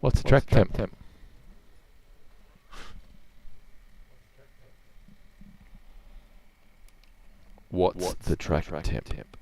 What's the track temp? What's the track temp?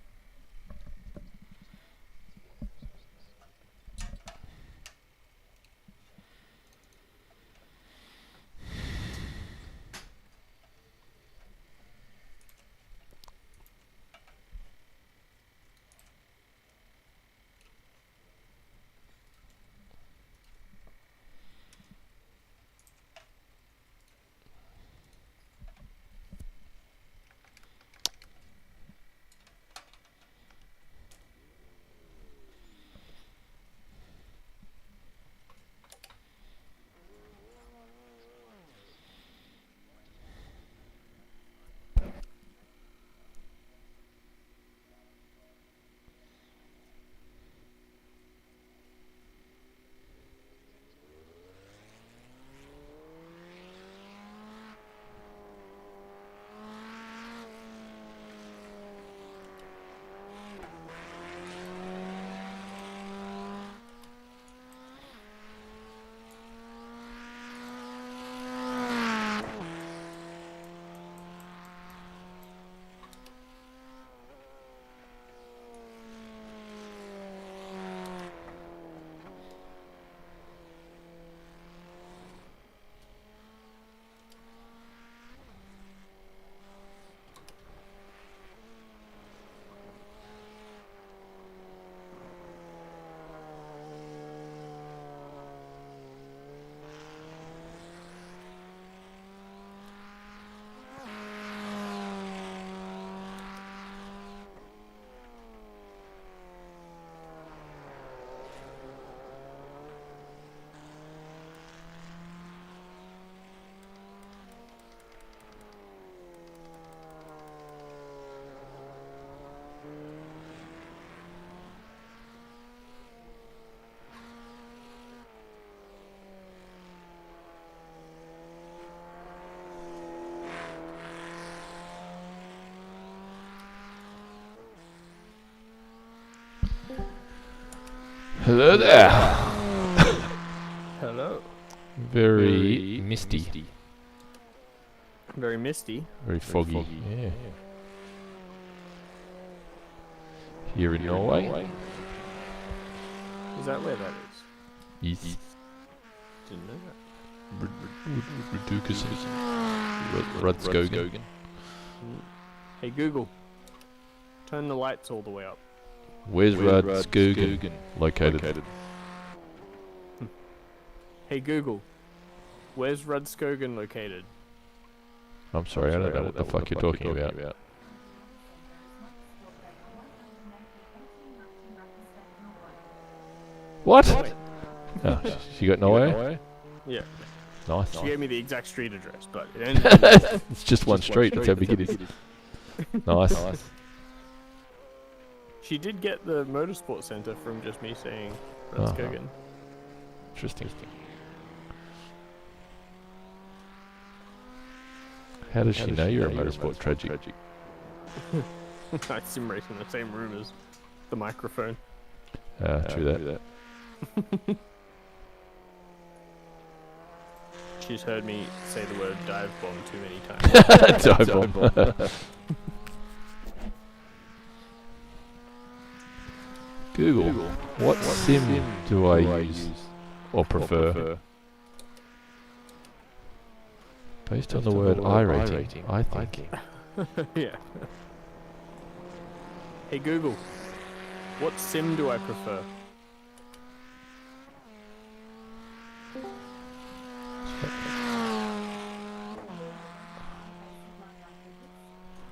Hello there. Hello. Very misty. Very misty. Very foggy. Yeah. Here in Norway. Is that where that is? Yes. Didn't know that. Rudskogen. Hey Google, turn the lights all the way up. Where's Rudskogen located? Hey Google, where's Rudskogen located? I'm sorry, I don't know what the fuck you're talking about. What? Oh, she got nowhere? Yeah. Nice. She gave me the exact street address, but it ended It's just one street, that's how big it is. Nice. She did get the motorsport center from just me saying Rudskogen. Interesting. How does she know you're a motorsport tragic? I sim race in the same room as the microphone. True that. She's heard me say the word dive bomb too many times. Dive bomb. Google, what sim do I use or prefer? Based on the word iRating, I think. Yeah. Hey Google, what sim do I prefer?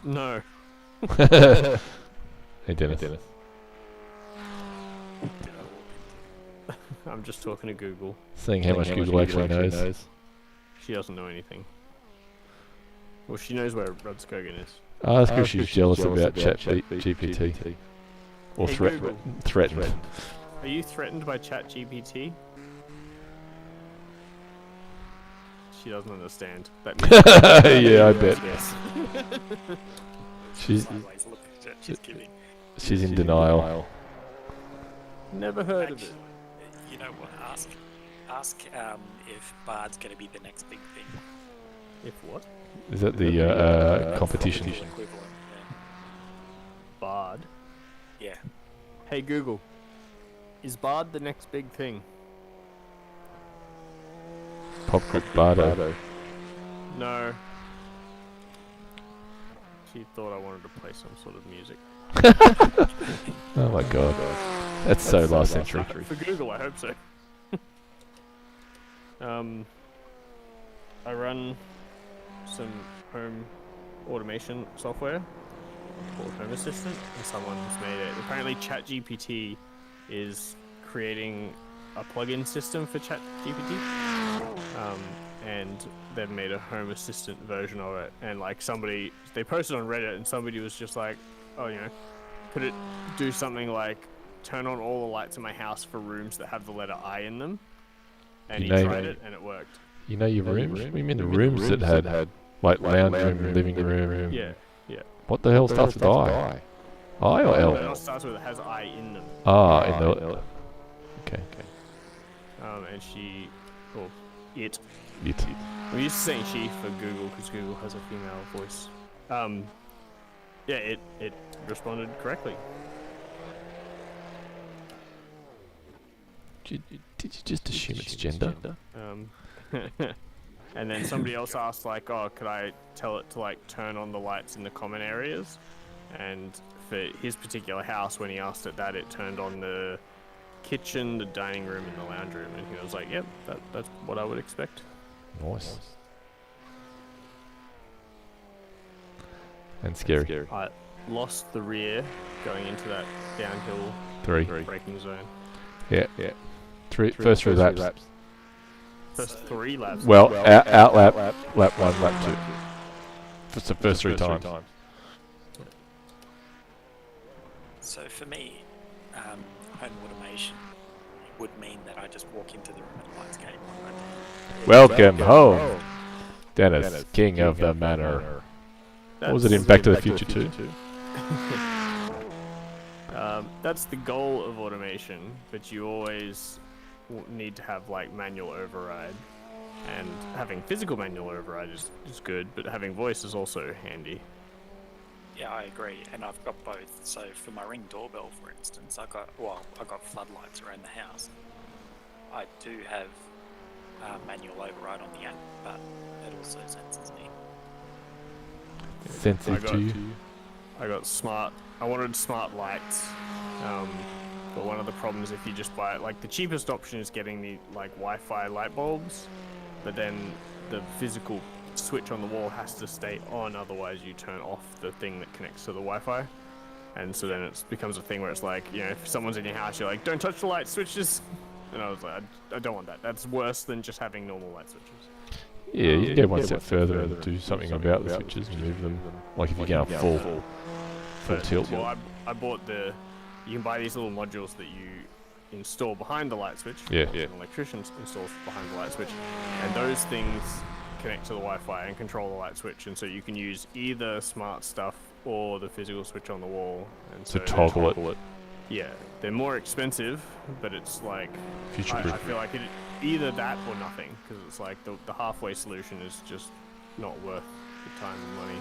No. Hey Dennis. I'm just talking to Google. Seeing how much Google actually knows. She doesn't know anything. Well, she knows where Rudskogen is. That's because she's jealous about ChatGPT. Or Hey, threatened. Are you threatened by ChatGPT? She doesn't understand. That means Yeah, I bet. Yes. She's in denial. Never heard of it. You know what? Ask if Bard's going to be the next big thing. If what? Is that the competition? Equivalent. Bard. Yeah. Hey Google, is Bard the next big thing? Pop group Bardo. No. She thought I wanted to play some sort of music. Oh my god. That's so last century. For Google, I hope so. I run some home automation software called Home Assistant, and someone's made it. Apparently, ChatGPT is creating a plugin system for ChatGPT, and they've made a Home Assistant version of it. And like they posted on Reddit, and somebody was just like, "Oh, could it do something like turn on all the lights in my house for rooms that have the letter I in them?" And he tried it, and it worked. You know your rooms? What do you mean the rooms that had like lounge room, living room? Yeah. What the hell starts with I? I or L? It all starts with it has I in them. Ah, in the... Okay. And it. It. I'm used to saying she for Google because Google has a female voice. Yeah, it responded correctly. Did you just assume it's gender? And then somebody else asked like, "Oh, could I tell it to like turn on the lights in the common areas?" And for his particular house, when he asked it that, it turned on the kitchen, the dining room, and the lounge room, and he was like, "Yep, that's what I would expect." Nice. And scary. I lost the rear going into that downhill braking zone. Yeah. First three laps. First 3 laps. Well, out lap 1, lap 2. It's the first 3 times. So for me, home automation would mean that I just walk into the room and lights game on right there. Welcome home, Dennis, king of the manor. What was it in Back to the Future 2? That's the goal of automation, but you always need to have like manual override, and having physical manual override is good, but having voice is also handy. Yeah, I agree, and I've got both. So for my Ring doorbell, for instance, I got floodlights around the house. I do have manual override on the app, but it also senses me. Sensitive to you? I wanted smart lights, but one of the problems if you just buy it, like the cheapest option is getting the like Wi-Fi light bulbs, but then the physical switch on the wall has to stay on, otherwise you turn off the thing that connects to the Wi-Fi. And so then it becomes a thing where it's like, if someone's in your house, you're like, don't touch the light switches. And I was like, I don't want that. That's worse than just having normal light switches. Yeah, you can go one step further and do something about the switches and move them. Like if you're going full tilt. Well, I bought you can buy these little modules that you install behind the light switch. Yeah. An electrician installs behind the light switch. And those things connect to the Wi-Fi and control the light switch. And so you can use either smart stuff or the physical switch on the wall. And so toggle it. Yeah, they're more expensive, but it's like future-proof. I feel like either that or nothing, because it's like the halfway solution is just not worth the time and money.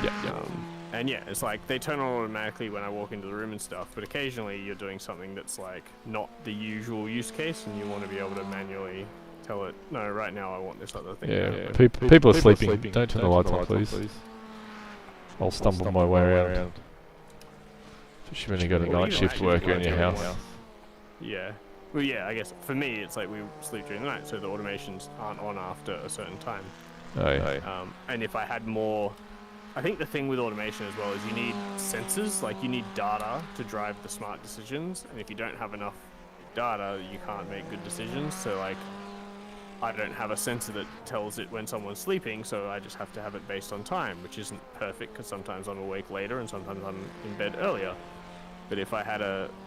Yeah. And yeah, it's like they turn on automatically when I walk into the room and stuff, but occasionally you're doing something that's like not the usual use case, and you want to be able to manually tell it, no, right now I want this other thing. Yeah. People are sleeping. Don't turn the lights on, please. I'll stumble my way around. Especially when you got a night shift worker in your house. Yeah. Well, yeah, I guess for me, it's like we sleep during the night, so the automations aren't on after a certain time. Oh, yeah. And if I had more... I think the thing with automation as well is you need sensors, like you need data to drive the smart decisions, and if you don't have enough data, you can't make good decisions. So like, I don't have a sensor that tells it when someone's sleeping, so I just have to have it based on time, which isn't perfect because sometimes I'm awake later and sometimes I'm in bed earlier. But if I had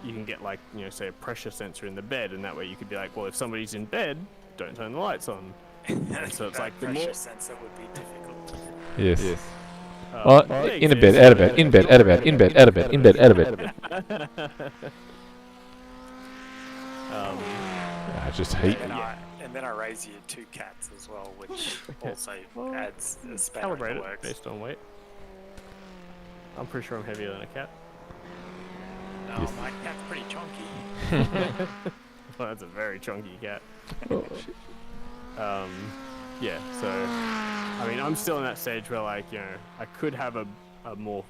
you can get like, say a pressure sensor in the bed, and that way you could be like, well, if somebody's in bed, don't turn the lights on. And so it's like the pressure more sensor would be difficult. Yes. In a bed, out of bed, in bed, out of bed, in bed, out of bed, in bed, out of bed. I just heat. And then I raise you 2 cats as well, which also Well, adds a spanner in Calibrate the it works. based on weight. I'm pretty sure I'm heavier than a cat. No, Yes. my cat's pretty chunky. Well, that's a very chunky cat. Oh, Yeah, so I mean, I'm still in that stage where, like, you know, I could have a more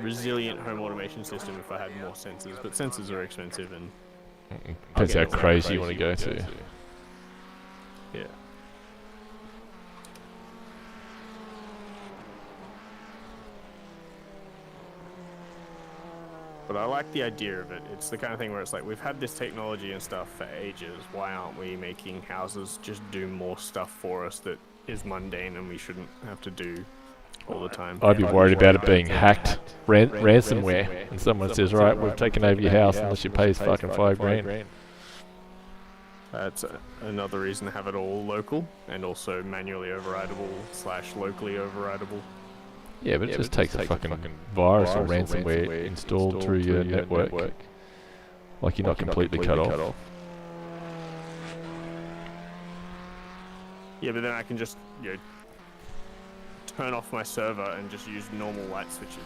resilient home automation system if I had more sensors, but sensors are expensive and Depends how crazy you want to go to. yeah. But I like the idea of it. It's the kind of thing where it's like, we've had this technology and stuff for ages. Why aren't we making houses just do more stuff for us that is mundane and we shouldn't have to do all the time? I'd be worried about it being hacked, ransomware, and someone says, right, we've taken over your house unless you pay us fucking $5,000. That's another reason to have it all local and also manually overrideable / locally overrideable. Yeah, but it just takes a fucking virus or ransomware installed through your network. Like you're not completely cut off. Yeah, but then I can just, you know, turn off my server and just use normal light switches.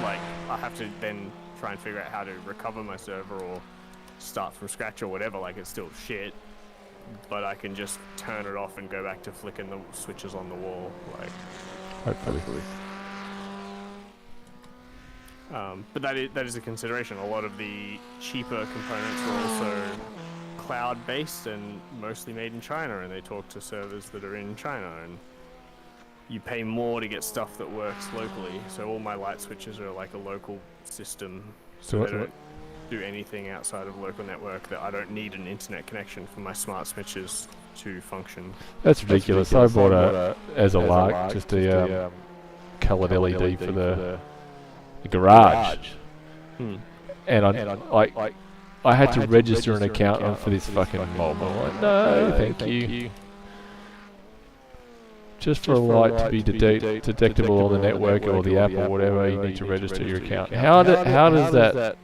Like, I have to then try and figure out how to recover my server or start from scratch or whatever. Like, it's still shit, but I can just turn it off and go back to flicking the switches on the wall. Like, Hopefully. but that is a consideration. A lot of the cheaper components are also cloud-based and mostly made in China, and they talk to servers that are in China, and you pay more to get stuff that works locally. So all my light switches are like a local system, so they don't do anything outside of local network. That I don't need an internet connection for my smart switches to function. That's ridiculous. I bought as a lark, just a coloured LED for the garage. And I had to register an account for this fucking mob. I'm like, no, thank you. Just for a light to be detectable on the network or the app or whatever, you need to register your account. How does that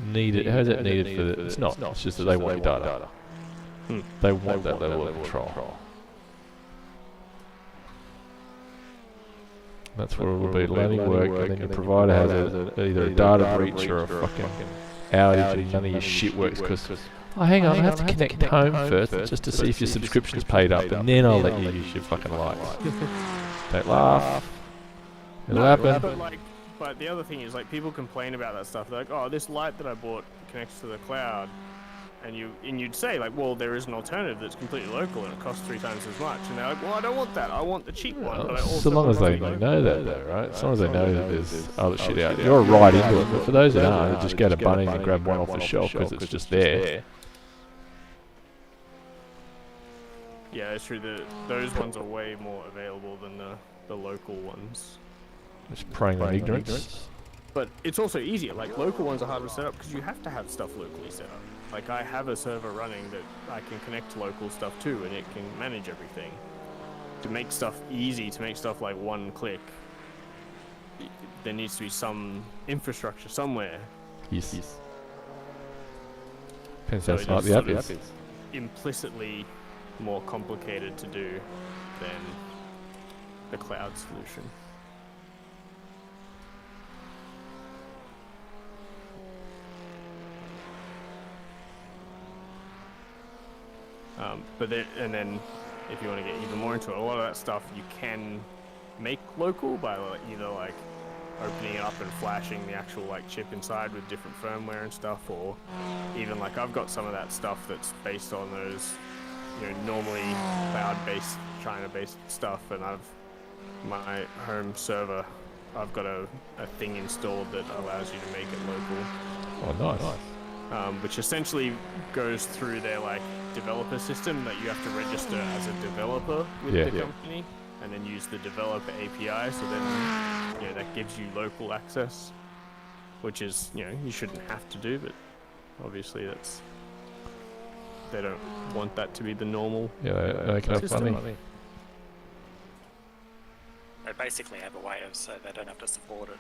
needed? How is that needed for the? It's not. It's just that they want your data. They want that level of control. That's where it will be. It'll only work, and then your provider has either a data breach or a fucking outage, and none of your shit works because. Oh, hang on, I have to connect home first just to see if your subscription's paid up, and then I'll let you use your fucking lights. Don't laugh. It'll happen. But the other thing is, like, people complain about that stuff. They're like, oh, this light that I bought connects to the cloud, and you'd say, like, well, there is an alternative that's completely local and it costs 3 times as much. And they're like, well, I don't want that. I want the cheap one. But I also so long as they know that, though, right? As long as they know that there's other shit out there. You're right into it, but for those that aren't, just go to Bunnings and grab one off the shelf because it's just there. Yeah, it's true. Those ones are way more available than the local ones. Just preying on ignorance. But it's also easier. Like, local ones are harder to set up because you have to have stuff locally set up. Like, I have a server running that I can connect to local stuff too, and it can manage everything. To make stuff easy, to make stuff like one click, there needs to be some infrastructure somewhere. Yes. Depends how smart the app is. Implicitly more complicated to do than the cloud solution. But then if you want to get even more into it, a lot of that stuff you can make local by either like opening it up and flashing the actual like chip inside with different firmware and stuff, or even like I've got some of that stuff that's based on those, you know, normally cloud-based, China-based stuff, and my home server, I've got a thing installed that allows you to make it local. Oh, nice. Which essentially goes through their like developer system that you have to register as a developer with the company, and then use the developer API. So then, you know, that gives you local access, which is, you know, you shouldn't have to do, but obviously they don't want that to be the normal. Yeah, they can have money. They basically have a way of so they don't have to support it.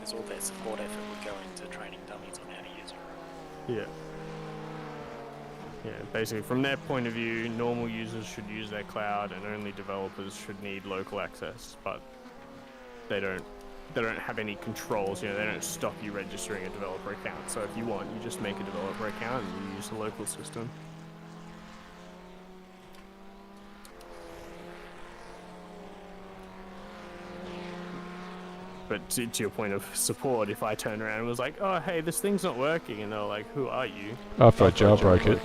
because all their support effort would go into training dummies on how to use it. Yeah. Yeah, basically from their point of view, normal users should use their cloud and only developers should need local access, but they don't have any controls, you know, they don't stop you registering a developer account. So if you want, you just make a developer account and you use the local system. But to your point of support, if I turned around and was like, oh, hey, this thing's not working, and they're like, who are you? After I jailbroke it.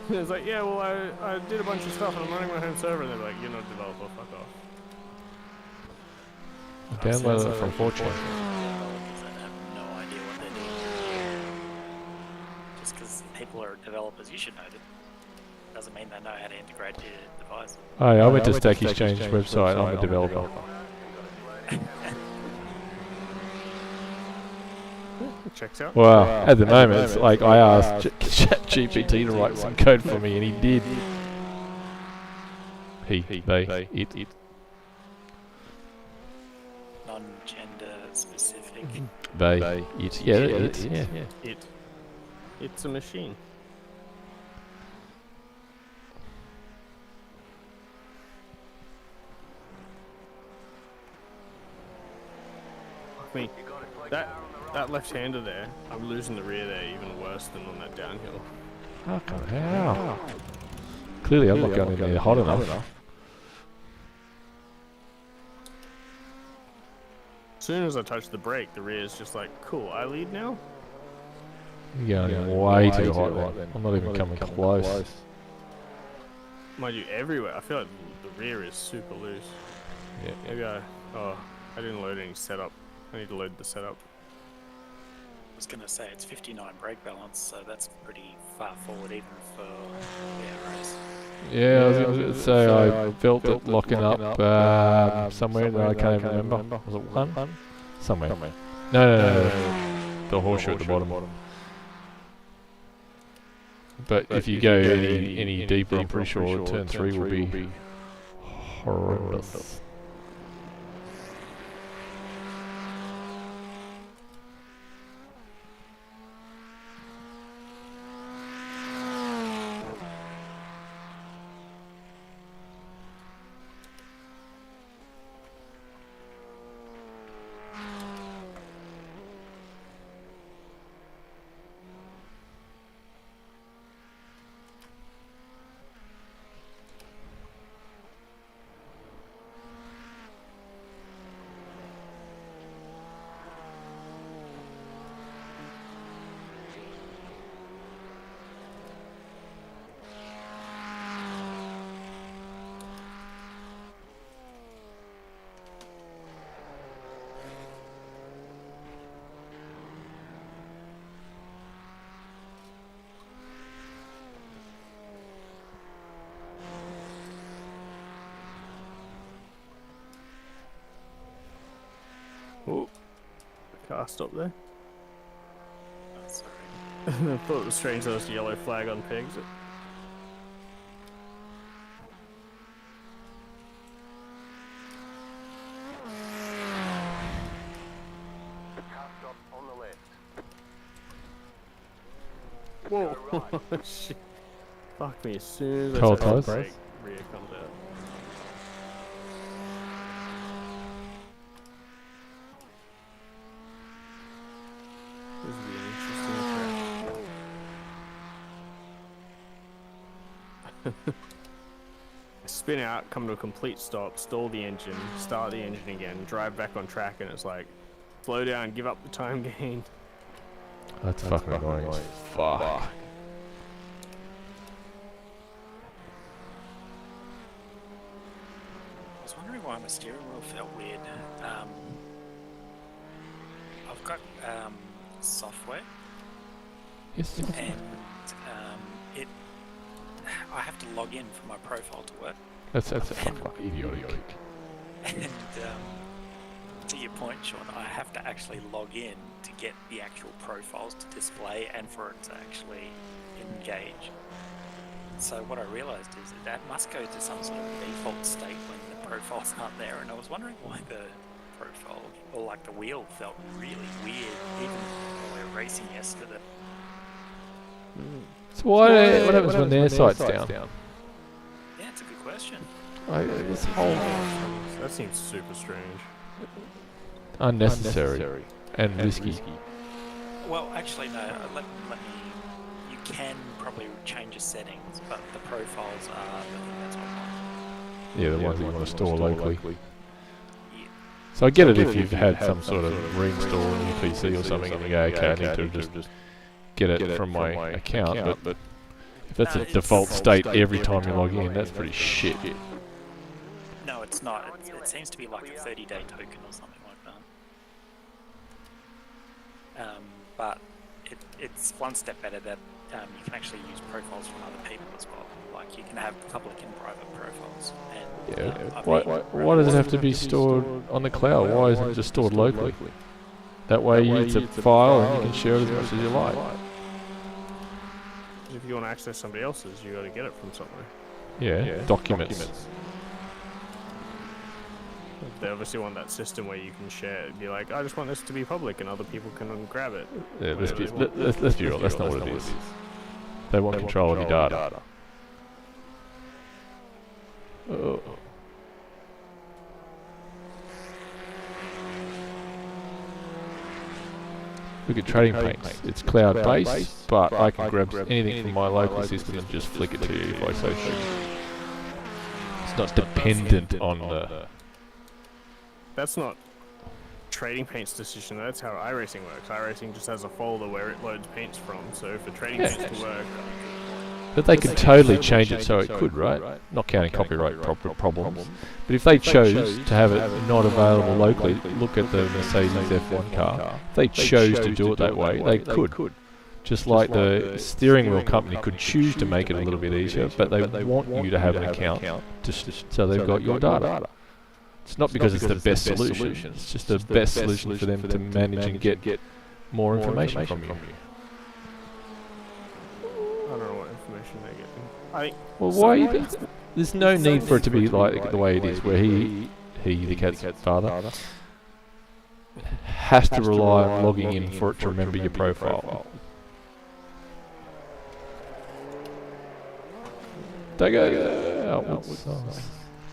And it's like, yeah, well, I did a bunch of stuff and I'm running my home server, and they're like, you're not a developer, fuck off. I downloaded it from Fortune. Developers that have no idea what they're doing. Just because people are developers, you should know that. Doesn't mean they know how to integrate their device. Hey, I went to Stack Exchange website. I'm a developer. Checks out. Well, at the moment, it's like I asked ChatGPT to write some code for me, and he did. They, it. Non-gender specific. They, it. Yeah, it. Yeah. It's a machine. I mean, that left-hander there, I'm losing the rear there even worse than on that downhill. Fucking hell. Clearly, I'm not going in there hot enough. As soon as I touch the brake, the rear is just like, cool, I lead now? You're going way too hot then. I'm not even coming close. Mind you, everywhere. I feel like the rear is super loose. Yeah. Maybe I didn't load any setup. I need to load the setup. I was going to say it's 59 brake balance, so that's pretty far forward even for race. Yeah, I was going to say I felt it locking up somewhere that I can't even remember. Was it one? Somewhere. No. The horseshoe at the bottom. But if you go any deeper, I'm pretty sure turn 3 will be horrendous. Oh, car stopped there. Oh, sorry. I thought it was strange there was a yellow flag on pegs. Whoa! Shit. Fuck me, as soon as I touch the brake, rear comes out. This will be an interesting crash. Spin out, come to a complete stop, stall the engine, start the engine again, drive back on track, and it's like, slow down, give up the time gain. That's fucking annoying as fuck. I was wondering why my steering wheel felt weird. I've got software, Yes. and I have to log in for my profile to work. That's fucking idiotic. And to your point, Sean, I have to actually log in to get the actual profiles to display and for it to actually engage. So what I realized is that must go to some sort of default state when the profiles aren't there, and I was wondering why the profile, or like the wheel felt really weird, even when we were racing yesterday. So what happens when their sight's down? Yeah, it's a good question. This whole That seems super strange. unnecessary and risky. Well, actually, no. Let me. You can probably change the settings, but the profiles are the thing that's online. Yeah, the ones that you want to store locally. Yeah. So I get it if you've had some sort of reinstall on your PC or something and you go, okay, I need to just get it from my account, but if that's a default state every time you log in, that's pretty shit. No, it's not. It seems to be like a 30-day token or something like that. But it's one step better that you can actually use profiles from other people as well. Like you can have public and private profiles. And, Yeah. Why does it have to be stored on the cloud? Why isn't it just stored locally? That way it's a file and you can share it as much as you like. If you want to access somebody else's, you got to get it from somewhere. Yeah, documents. They obviously want that system where you can share it. Be like, I just want this to be public and other people can grab it. Yeah, let's be real, that's not what it is. They want control of your data. Oh. Look at trading paints. It's cloud-based, but I can grab anything from my local system and just flick it to you if I so choose. It's not dependent on the... That's not trading paints decision. That's how iRacing works. iRacing just has a folder where it loads paints from. So for trading paints to work, but they could totally change it so it could, right? Not counting copyright problems. But if they chose to have it not available locally, look at the Mercedes F1 car. If they chose to do it that way, they could. Just like the steering wheel company could choose to make it a little bit easier, but they want you to have an account just so they've got your data. It's not because it's the best solution. It's just the best solution for them to manage and get more information from you. I don't know what information they're getting. Well, why? There's no need for it to be like the way it is, where he, the cat's father, has to rely on logging in for it to remember your profile. They go outwards.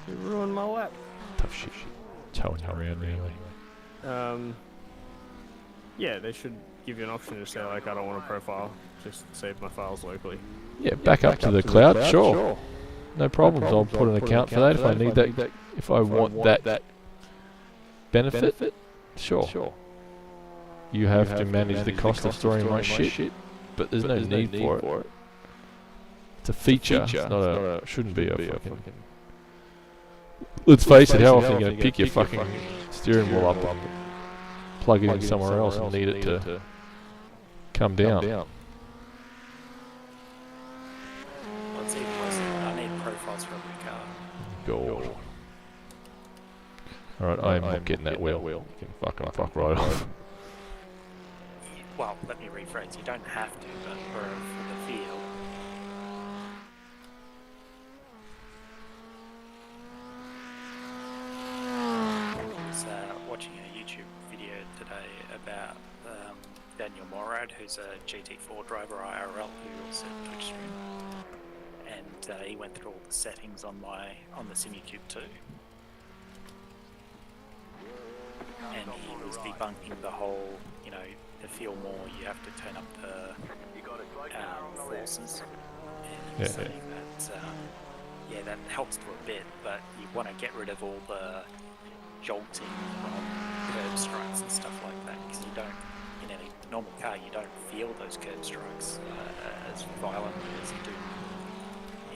You ruined my lap. Tough shit. Towing you around anyway. Yeah, they should give you an option to say like, I don't want a profile, just save my files locally. Yeah, back up to the cloud, sure. No problems. I'll put an account for that if I need that. If I want that benefit, sure. You have to manage the cost of storing my shit, but there's no need for it. It's a feature. It's not a. Shouldn't be a fucking. Let's face it. How often are you going to pick your fucking steering wheel up, plug it in somewhere else, and need it to come down? What's even worse, I need profiles for every car. God. Alright, I am not getting that wheel. You can fuck right off. Well, let me rephrase. You don't have to, but for the field. I was watching a YouTube video today about Daniel Morad, who's a GT4 driver IRL who also Twitch stream, and he went through all the settings on the SimuCube 2, and he was debunking the whole, to feel more you have to turn up the forces, and he was saying that that helps to a bit, but you want to get rid of all the jolting from curb strikes and stuff like that, because you don't, in any normal car, you don't feel those curb strikes as violently as you do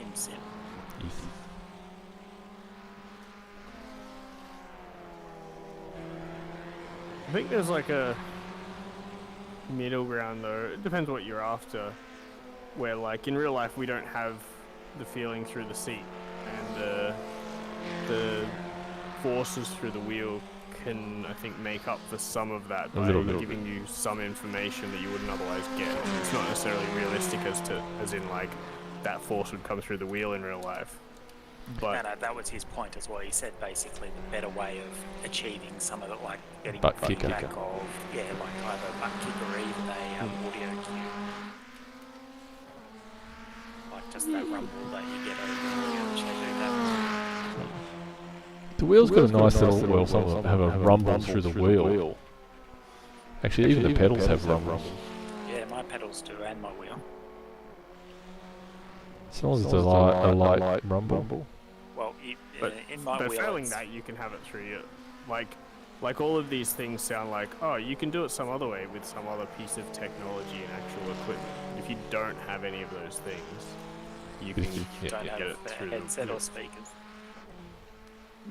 in sim. I think there's like a middle ground though. It depends what you're after. Where like in real life we don't have the feeling through the seat, and the forces through the wheel can, I think, make up for some of that by giving you some information that you wouldn't otherwise get. It's not necessarily realistic as in like that force would come through the wheel in real life. But No, that was his point as well. He said basically the better way of achieving some of it, like getting Butt feedback kicker. of, like either a butt kick or even a audio cue. Like just that rumble that you get over the audio, which they do have. The wheel's got a nice little, well, some of them have a rumble through the wheel. Actually, even the pedals have rumbles. Yeah, my pedals do and my wheel. As long as it's a light rumble. Well, in my but wheel, failing that, you can have it through your, like all of these things sound like, oh, you can do it some other way with some other piece of technology and actual equipment. If you don't have any of those things, you can don't get have it a through headset or speakers.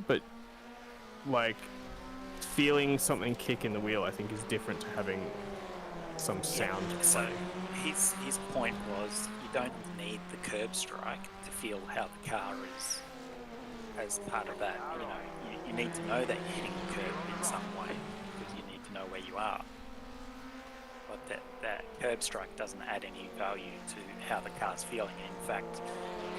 But like feeling something kick in the wheel, I think, is different to having some sound. So his point was you don't need the curb strike to feel how the car is as part of that. You know, you need to know that you're hitting the curb in some way because you need to know where you are. But that curb strike doesn't add any value to how the car's feeling. In fact,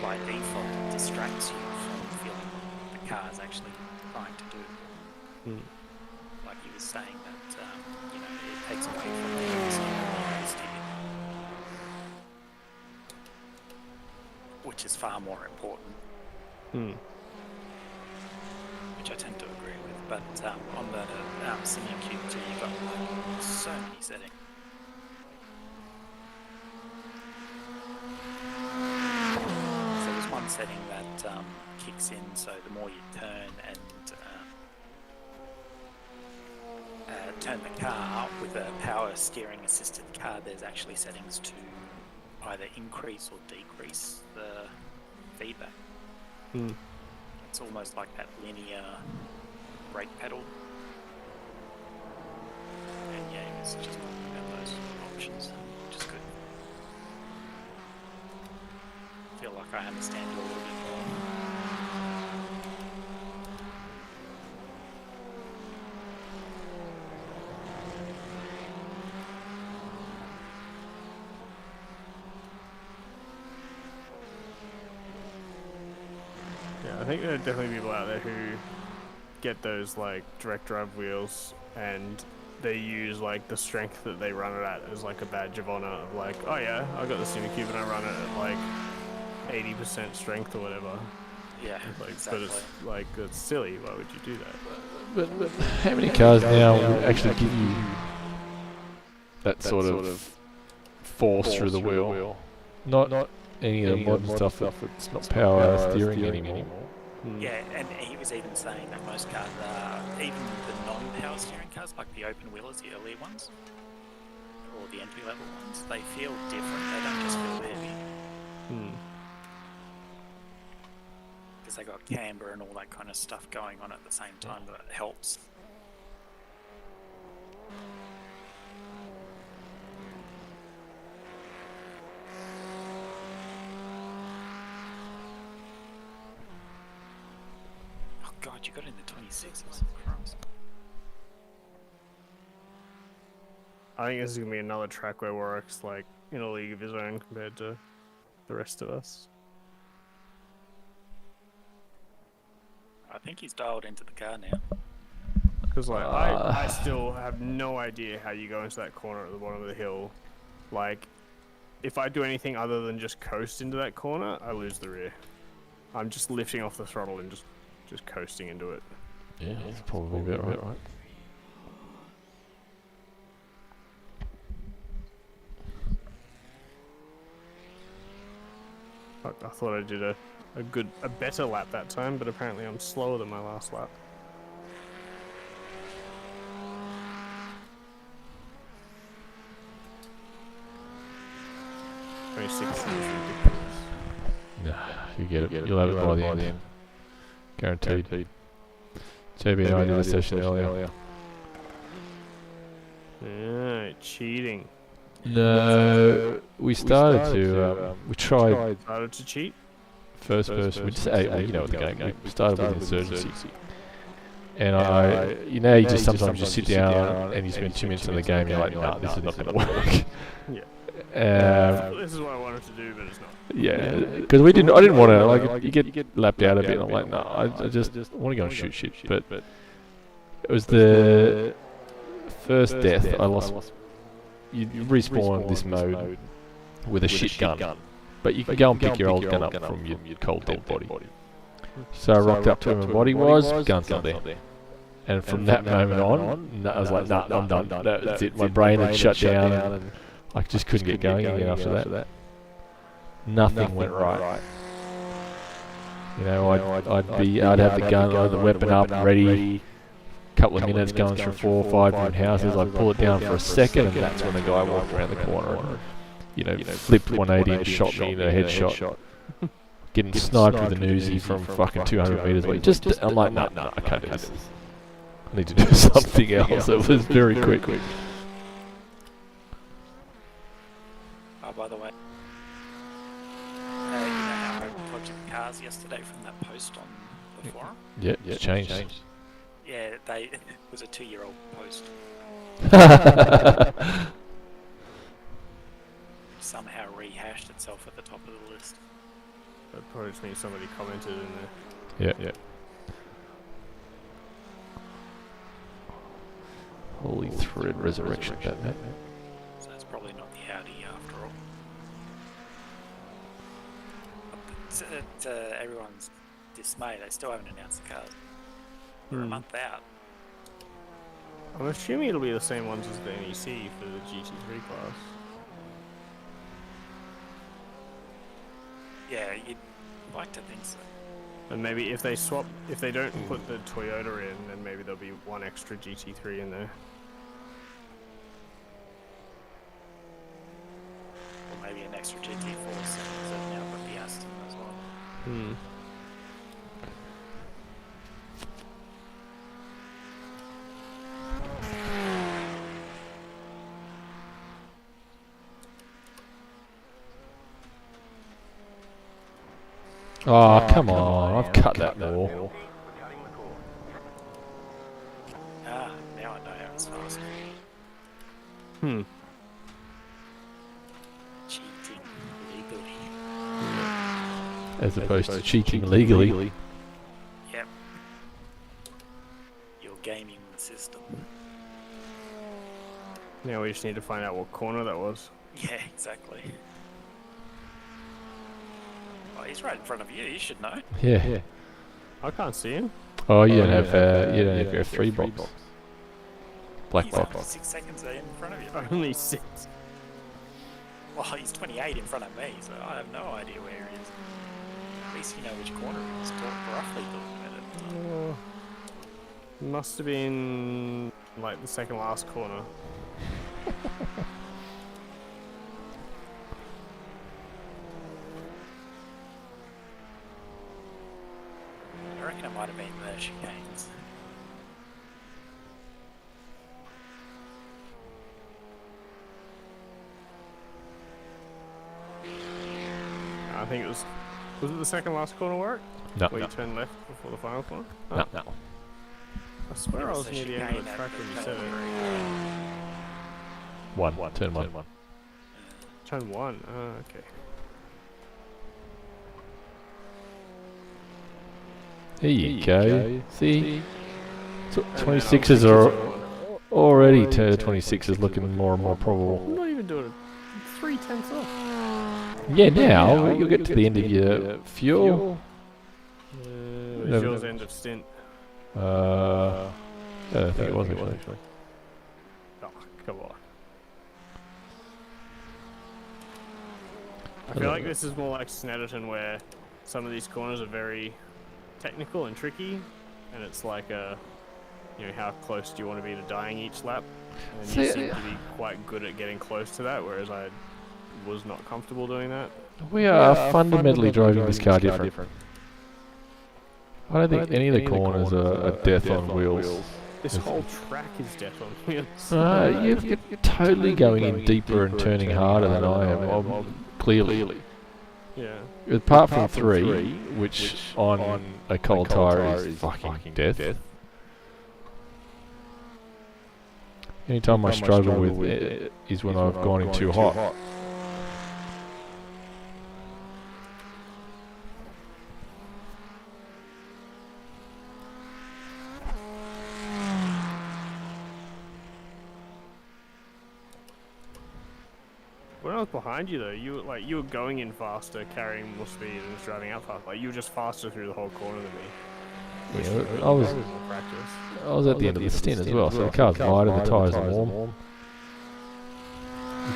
by default, it distracts you from feeling what the car's actually trying to do. Like he was saying that, it takes away from the steer, which is far more important. Which I tend to agree with. But on the Simulcube 2, you've got like so many settings. So there's one setting that kicks in, so the more you turn and turn the car with a power steering assisted car, there's actually settings to either increase or decrease the feedback. It's almost like that linear brake pedal. And yeah, it's just talking about those options, which is good. I feel like I understand it a little bit more. Yeah, I think there are definitely people out there who get those like direct drive wheels and they use like the strength that they run it at as like a badge of honor of like, oh yeah, I got the Cinecube and I run it at like 80% strength or whatever. Yeah, like, exactly. But it's like, it's silly. Why would you do that? But how many cars now actually give you that sort of force through the wheel? Not any of the modern stuff that's not power steering anymore. Yeah, and he was even saying that most cars are, even the non-power steering cars, like the open wheelers, the earlier ones, or the entry-level ones, they feel different. They don't just feel heavy. Because they got camber and all that kind of stuff going on at the same time that helps. Oh god, you got in the 26s. Christ. I think this is going to be another track where Warwick's like in a league of his own compared to the rest of us. I think he's dialed into the car now. Because like I still have no idea how you go into that corner at the bottom of the hill. Like, if I do anything other than just coast into that corner, I lose the rear. I'm just lifting off the throttle and just coasting into it. Yeah, that's probably about right. I thought I did a better lap that time, but apparently I'm slower than my last lap. 26 is ridiculous. Nah, you get it. You'll have it by the end. Guaranteed. JB and I did a session earlier. Yeah, cheating. No, we started to. We tried Started to cheat? first person. We just you know what the game. We started with insurgency. And you just sometimes you sit down and you spend 2 minutes in the game. You're like, nah, this is not going to work. Yeah. This is what I wanted to do, but it's not. Yeah, because I didn't want to, like, you get lapped out a bit, and I'm like, no, I just want to go and shoot shit. But it was the first death I lost. You respawn this mode with a shit gun, but you can go and pick your old gun up from your cold dead body. So I rocked up to where my body was, gun's not there. And from that moment on, I was like, nah, I'm done. That's it. My brain had shut down, and I just couldn't get going again after that. Nothing went right. You know, I'd have the gun or the weapon up ready. Couple of minutes going through 4 or 5 different houses. I'd pull it down for a second, and that's when the guy walked around the corner and, you know, flipped 180 and shot me in a headshot. Getting sniped with an Uzi from fucking 200 meters away. I'm like, no, I can't do this. I need to do something else. It was very quick. Oh, by the way, you know how I talked to the cars yesterday from that post on the forum? Yeah, it's changed. Yeah, it was a 2-year-old post. Somehow rehashed itself at the top of the list. That probably just means somebody commented in there. Yeah. Holy thread resurrection, Batman. So it's probably not the Audi after all. But to everyone's dismay, they still haven't announced the cars. We're a month out. I'm assuming it'll be the same ones as the NEC for the GT3 class. Yeah, you'd like to think so. And maybe if they don't put the Toyota in, then maybe there'll be one extra GT3 in there. Or maybe an extra GT4 since they've now got the Aston as well. Oh, come on, I've cut that more. Ah, now I know how it's fast. Cheating legally. As opposed to cheating legally. Yep. You're gaming the system. Now we just need to find out what corner that was. Yeah, exactly. Oh, he's right in front of you. You should know. Yeah. I can't see him. Oh, you don't have your F3 box. Black He's box. 6 seconds in front of you. Only 6. Well, he's 28 in front of me, so I have no idea where he is. At least you know which corner he is. Roughly looking at it. Must have been like the second last corner. I reckon it might have been the chicanes. I think it was it the second last corner work? No. Where you turn left before the final corner? No. I swear I was near the end of the track when you said it. Turn one. Turn 1, okay. There you go. See? 26s are already 26s looking more and more I'm probable. not even doing it. 3/10 off. Yeah, now you'll get to the end of your fuel. It's yours end of stint. I think it was actually. Oh, come on. I feel like this is more like Snetterton, where some of these corners are very technical and tricky, and it's like how close do you want to be to dying each lap? And you seem to be quite good at getting close to that, whereas I was not comfortable doing that. We are fundamentally driving this car different. I don't think any of the corners are death on wheels. This whole track is death on wheels. You're totally going in deeper and turning harder than I am, clearly. Yeah. Apart from 3, which on a cold tyre is fucking death. Anytime I struggle with it is when I've gone in too hot. When I was behind you though, you were going in faster, carrying more speed, and just driving out fast. Like you were just faster through the whole corner than me. Which Yeah, was really I was more practice. I was at the end of the stint as well, so the car's wide and the tyres are warm. You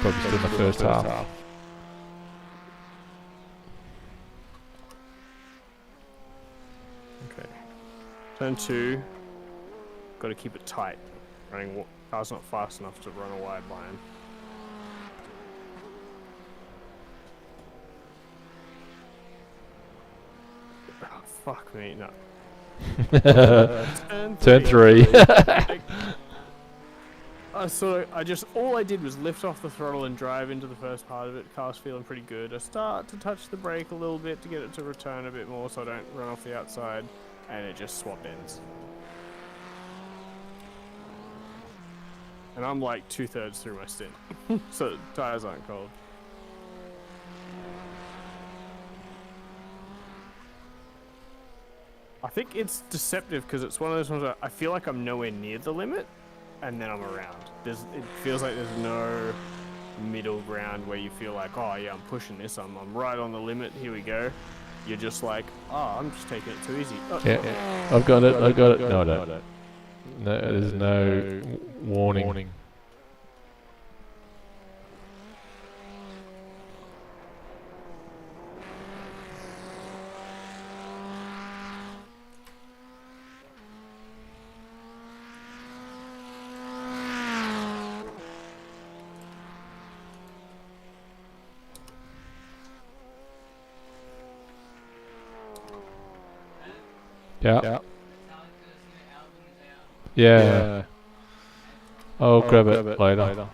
probably stood in the first half. Okay. Turn 2. Got to keep it tight. Car's not fast enough to run a wide line. Oh, fuck me, no. Turn 3. All I did was lift off the throttle and drive into the first part of it. Car's feeling pretty good. I start to touch the brake a little bit to get it to return a bit more so I don't run off the outside, and it just swapped ends. And I'm like 2/3 through my stint, so the tires aren't cold. I think it's deceptive because it's one of those ones where I feel like I'm nowhere near the limit, and then I'm around. It feels like there's no middle ground where you feel like, oh yeah, I'm pushing this. I'm right on the limit. Here we go. You're just like, oh, I'm just taking it too easy. Oh. Yeah, I've got it. No, I don't. No, there's no warning. Yeah. I'll grab it later.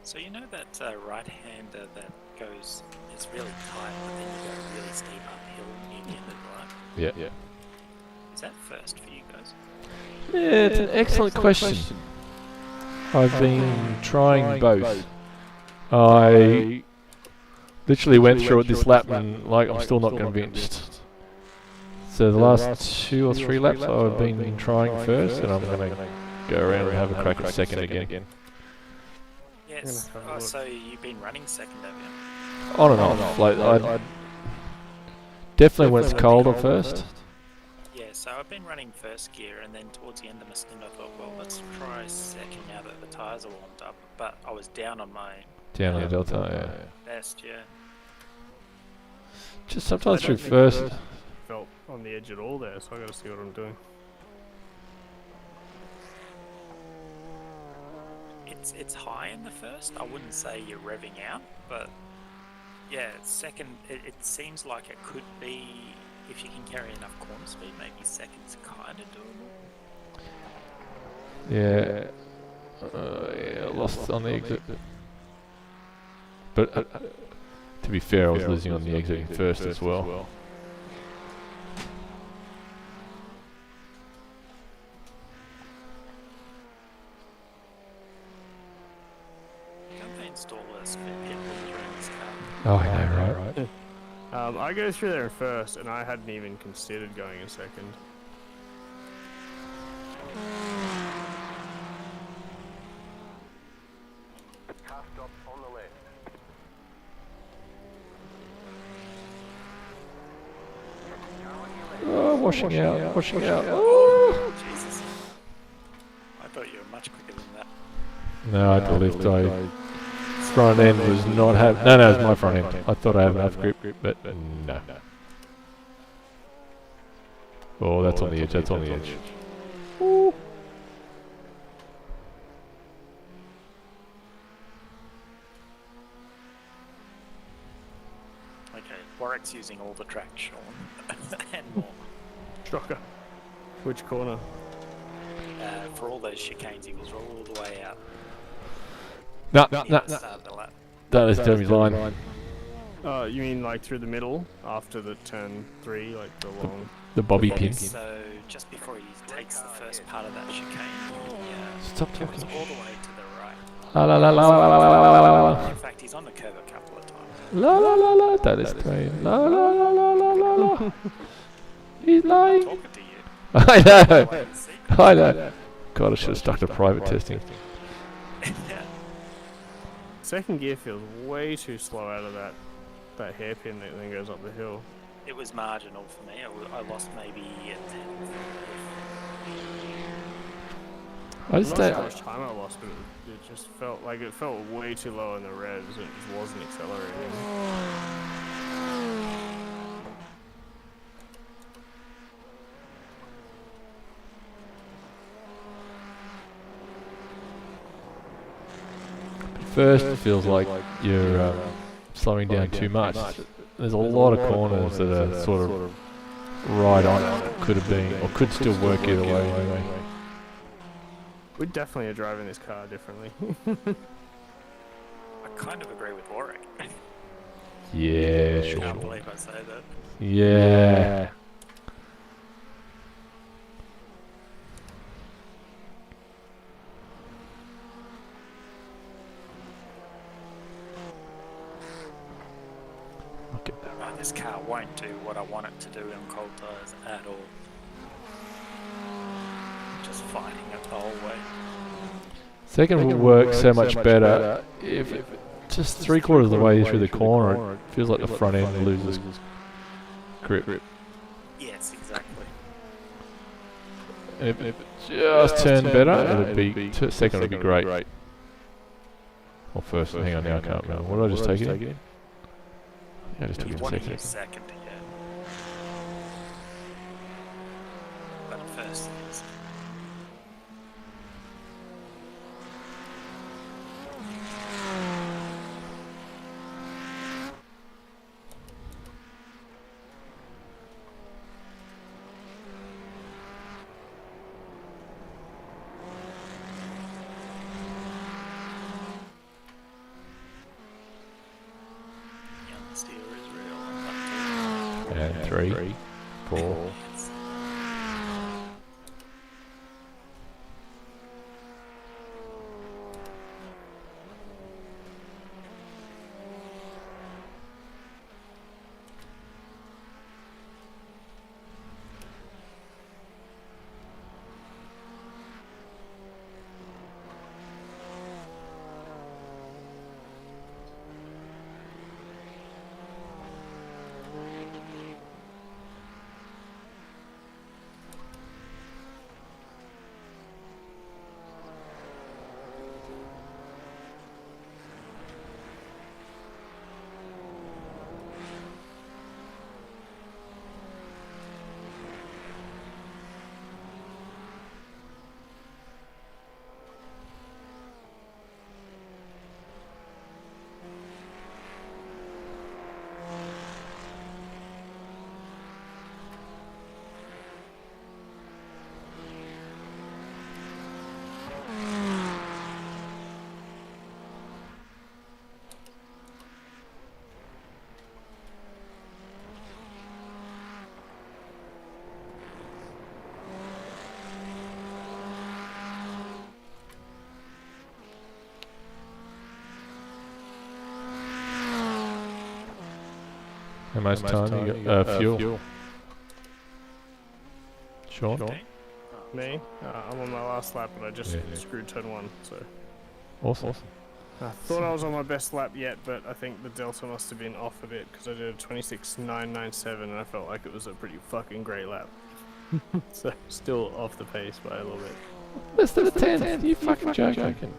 So you know that right-hander that goes, it's really tight, but then you go really steep uphill near the end of the right? Yeah. Is that first for you guys? Yeah, it's an excellent question. I've been trying both. I literally went through it this lap and I'm still not convinced. So the last 2 or 3 laps I've been trying first, and I'm going to go around and have a crack at second again. Yes. Oh, so you've been running second, have you? On and off. I definitely when it's cold at first. Yeah, so I've been running first gear, and then towards the end of my stint I thought, well, let's try second now that the tyres are warmed up. But I was down on my Down on the delta, best, yeah. Just sometimes through first. Felt on the edge at all there, so I got to see what I'm doing. It's high in the first. I wouldn't say you're revving out, but yeah, second, it seems like it could be, if you can carry enough corner speed, maybe second's kind of doable. Yeah, lost on the exit. But to be fair, I was losing on the exit first as well. Oh, I know, right? I go through there first, and I hadn't even considered going in second. Car stop on the left. Oh, washing out. Oh, Jesus. I thought you were much quicker than that. No, I had to lift. Front end was not having. No, it's my front end. I thought I had enough grip, but no. Oh, that's on the edge. That's on the edge. Ooh. Okay, Warwick's using all the track, Sean, and more. Shocker. Which corner? For all those chicanes, he was all the way out No, near no, the no. start of the lap. Don't listen to his line. You mean like through the middle after the turn 3, like the long? The bobby Yeah, pin. so just before he takes the first part of that chicane, Stop he talking. goes all the way to the right. La la la la la la la la la la. In fact, he's on the curb a couple of times. La la la la. That is train. La la la la la la la. He's I'm lying. talking to you. I know. Wait and see. I know. God, I should have stuck to private testing. Yeah. Second gear feels way too slow out of that hairpin that then goes up the hill. It was marginal for me. I lost maybe a tenth. I I'm just not sure how don't. much time I lost, but it just felt like it felt way too low in the revs. It just wasn't accelerating. First, it feels like you're slowing down too much. There's a lot of corners that are sort of right on it. Could have been, or could still work either way anyway. We definitely are driving this car differently. I kind of agree with Warwick. Yeah, I sure. can't believe I say that. Yeah. Look at that. Oh, this car won't do what I want it to do in cold tyres at all. Just fighting it the whole way. Second will work so much better if just 3/4 of the way through the corner, it feels like the front end loses grip. Yes, exactly. If it just turned better, it'd be second would be great. Or first, hang on now, I can't remember. What did I just take it in? Yeah, I just took You it in want to second. use second, yeah. But at first it is. The understeer is real. And 3, 4. Yes. How much time you got? Fuel. Sean? Okay. Me? I'm on my last lap, but I just Yeah. screwed turn 1, so... Awesome. I thought I was on my best lap yet, but I think the delta must have been off a bit, because I did a 26.997, and I felt like it was a pretty fucking great lap. So, still off the pace by a little bit. Less than a 10. You fucking joking.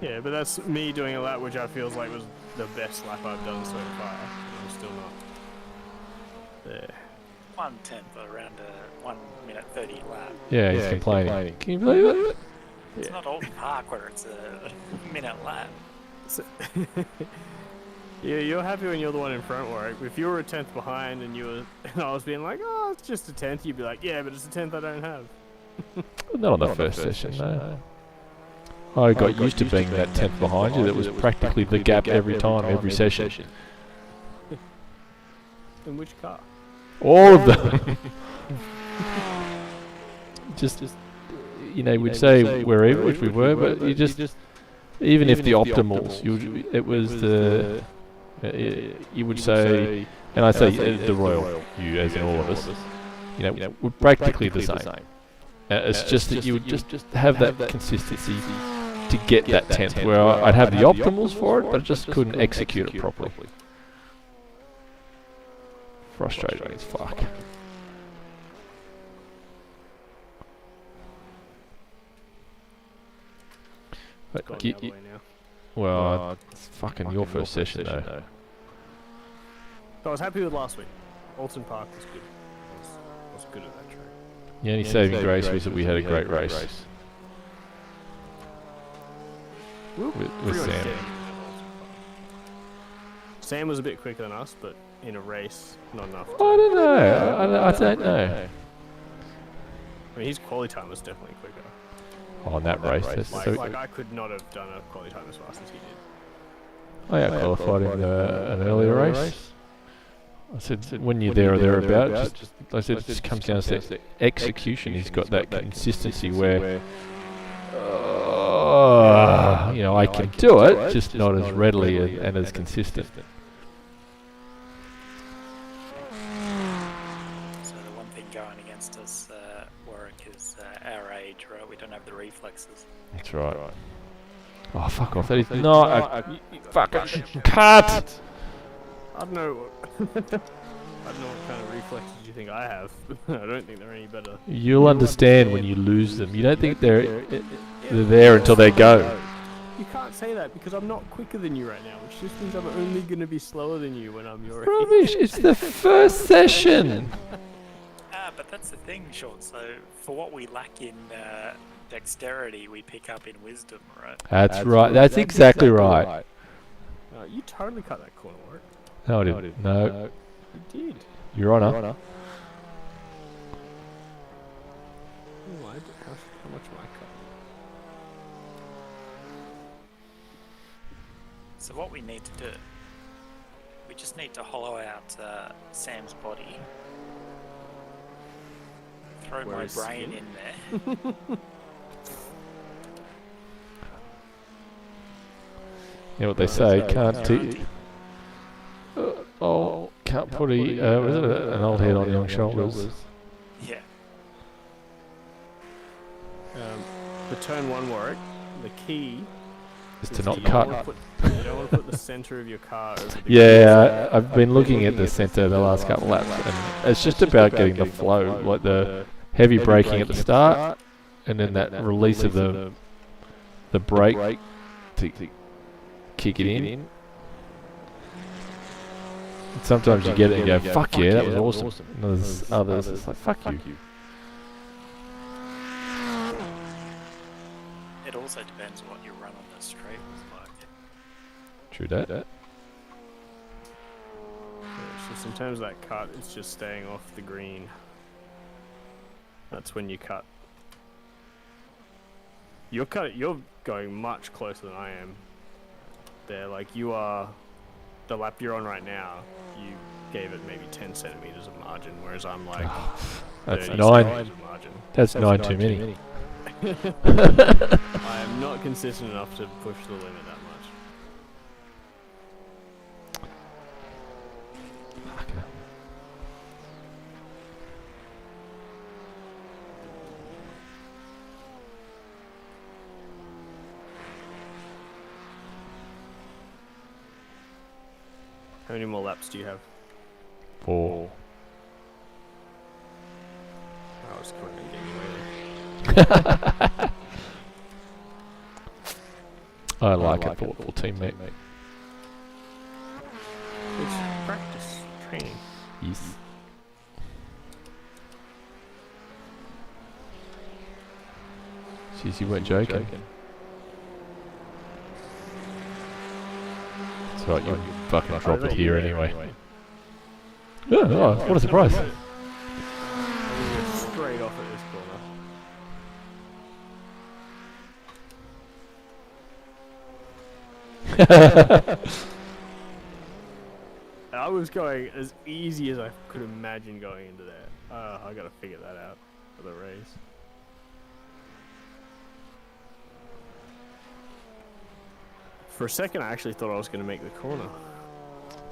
Yeah, but that's me doing a lap which I feels like was the best lap I've done so far. I'm still not there. 1/10 around a 1 minute 30 lap. Yeah, he's complaining. Can you believe it? It's not Alton Park where it's a minute lap. So You're happy when you're the one in front, Warwick. If you were a 10th behind and and I was being like, oh, it's just a 10th, you'd be like, yeah, but it's a 10th I don't have. Not on the first session, no. I got used to being that 10th behind you. That was practically the gap every time, every session. In which car? All of them. just you know, we'd say we're even, which we were, but you just even if the optimals, it was the you would say, and I say the royal, you as in all of us, you know, we're practically the same. It's just that you would just have that consistency to get that 10th, where I'd have the optimals for it, but I just couldn't execute it properly. Frustrating as fuck. But Gone the other way now. well, it's fucking your first session though. So I was happy with last week. Alton Park was good. Was good at that track. The only saving grace was that we had a great race with Pretty much Sam. dead. Sam was a bit quicker than us, but in a race, not enough. I don't know. I don't know. I mean, his quality time was definitely quicker. On that race, that's Like, so. like I could not have done a quality time as fast as he did. I qualified in an earlier race. I said when you're there or thereabouts, I said it just comes down to execution. He's got that consistency where, you know, I can do it, just not as readily and as consistent. So the one thing going against us, Warwick, is our age, right? We don't have the reflexes. That's right. Oh, fuck off. That is not a fucking cut! I don't know. I don't know what kind of reflexes you think I have. I don't think they're any better. You'll understand when you lose them. You don't think they're there until they go. You can't say that because I'm not quicker than you right now, which just means I'm only going to be slower than you when I'm your age. Rubbish, it's the first session! But that's the thing, Sean. So for what we lack in dexterity, we pick up in wisdom, right? That's right, that's exactly right. You totally cut that corner, Warwick. No, I didn't. No, You did. Your Honour. Oh, I did. How much am I cut? So what we need to do, we just need to hollow out Sam's body, throw Where my is brain skin? in there. You know what they say, can't can't put an old head on young shoulders. Yeah. The turn one, Warwick, the key Just is to not you don't cut. you don't want to put the centre of your car over the Yeah, I've been looking at the centre the last couple of laps, and it's just about getting the flow, like the heavy braking at the start, and then that release of the brake to kick it in. And sometimes you get it and go, fuck yeah, that was awesome. And there's others, it's like, fuck you. It also depends what your run on the straight was like. True that. So sometimes that cut is just staying off the green. That's when you cut. You're going much closer than I am. There, like you are. The lap you're on right now, you gave it maybe 10 centimeters of margin, whereas I'm like That's 30 nine. centimeters of margin. That's 9 too many. I am not consistent enough to push the limit that much. How many more laps do you have? 4. I was coming and getting you later. I like a thoughtful teammate. It's practice, training. Yes. Jeez, you weren't joking. That's right, you fucking drop bet it you here did anyway. Oh, what a surprise. I'm gonna go straight off at this corner. I was going as easy as I could imagine going into there. I gotta figure that out for the race. For a second, I actually thought I was gonna make the corner.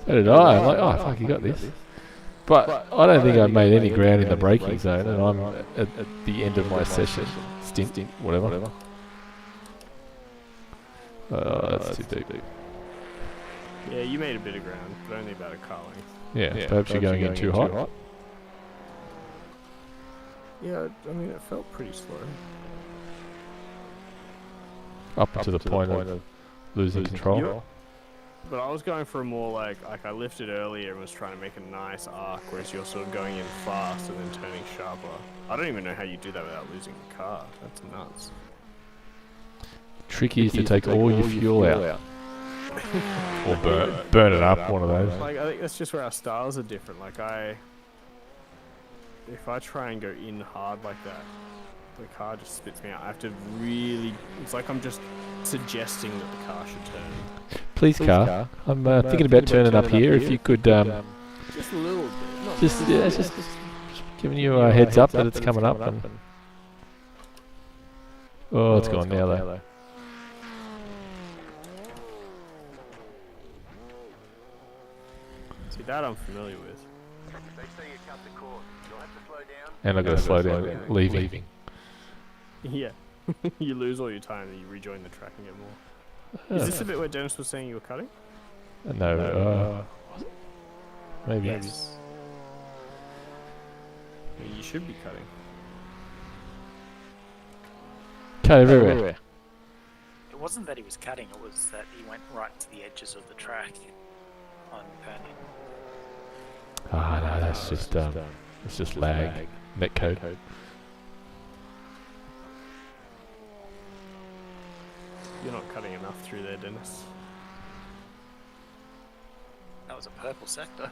So did I. I'm like, oh, fuck, you got this. But I don't think I made any ground in the braking zone, and I'm at the end of my session. Stint, whatever. That's too deep. Yeah, you made a bit of ground, but only about a car length. Yeah, perhaps you're going in too hot. Yeah, I mean, it felt pretty slow. Up to the point of losing control. But I was going for a more like I lifted earlier and was trying to make a nice arc, whereas you're sort of going in fast and then turning sharper. I don't even know how you do that without losing the car. That's nuts. Tricky is to take all your fuel out. Or burn it up, one of those. Like, I think that's just where our styles are different. Like, if I try and go in hard like that, the car just spits me out. I have to really, it's like I'm just suggesting that the car should turn. Please, car. I'm thinking about turning up here. If you could, Just a little bit. Not just much. just giving you a heads up that it's coming up. And oh, it's gone now though. See, that I'm familiar with. They say you cut the cord. You'll have to slow down. And I've got to slow down leaving. Yeah. You lose all your time and you rejoin the track and get more. Is this the bit where Dennis was saying you were cutting? No, maybe. Yes. I mean, you should be cutting. Cut everywhere. It wasn't that he was cutting, it was that he went right to the edges of the track on Pernian. Ah, no, that's just it's just lag. Netcode. You're not cutting enough through there, Dennis. That was a purple sector.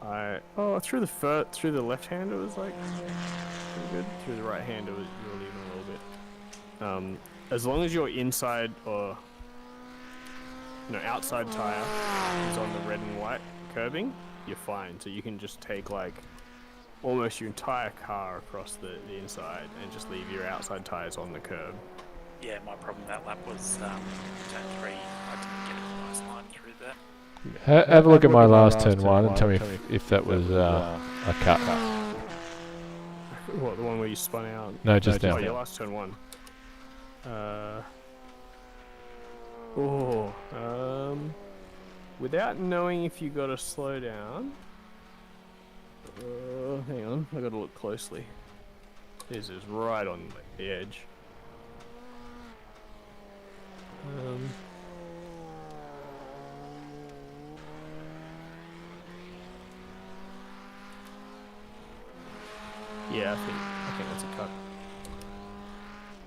Through the left hand it was like pretty good. Through the right hand it was you were leaving a little bit. As long as your inside or outside tire is on the red and white curbing, you're fine. So you can just take like almost your entire car across the inside and just leave your outside tires on the curb. Yeah, my problem that lap was turn 3. I didn't get a nice line through there. Have a look at my last turn 1 and tell me if that was a cut. What, the one where you spun out? No, just now. Oh, your last turn 1. Without knowing if you got to slow down. Hang on, I gotta look closely. This is right on the edge. Yeah, I think that's a cut.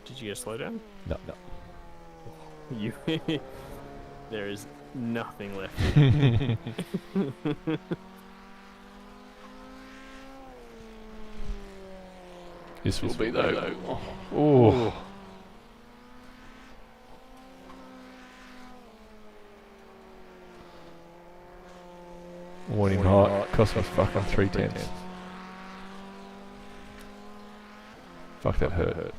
Did you get a slow down? No. You there is nothing left. This will be though. Oh. Warning hot. Cost me fucking 3/10. Fuck, that hurt.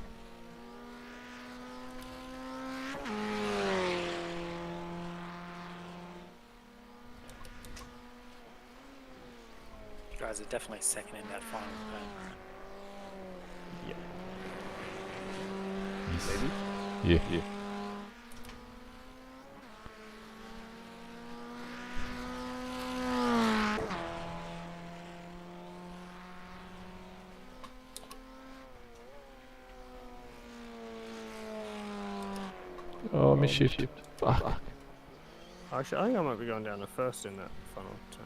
You guys are definitely second in that final turn, right? Yes. Yeah. Oh, I misshift. Fuck. Actually, I think I might be going down the first in that final turn.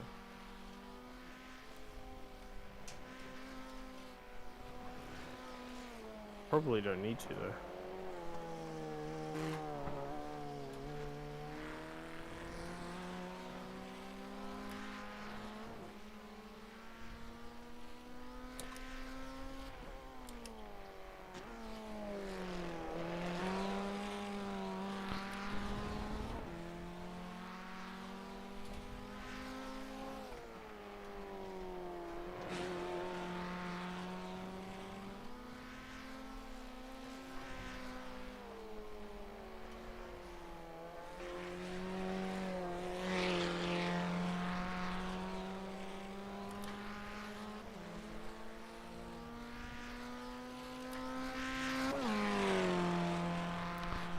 Probably don't need to though.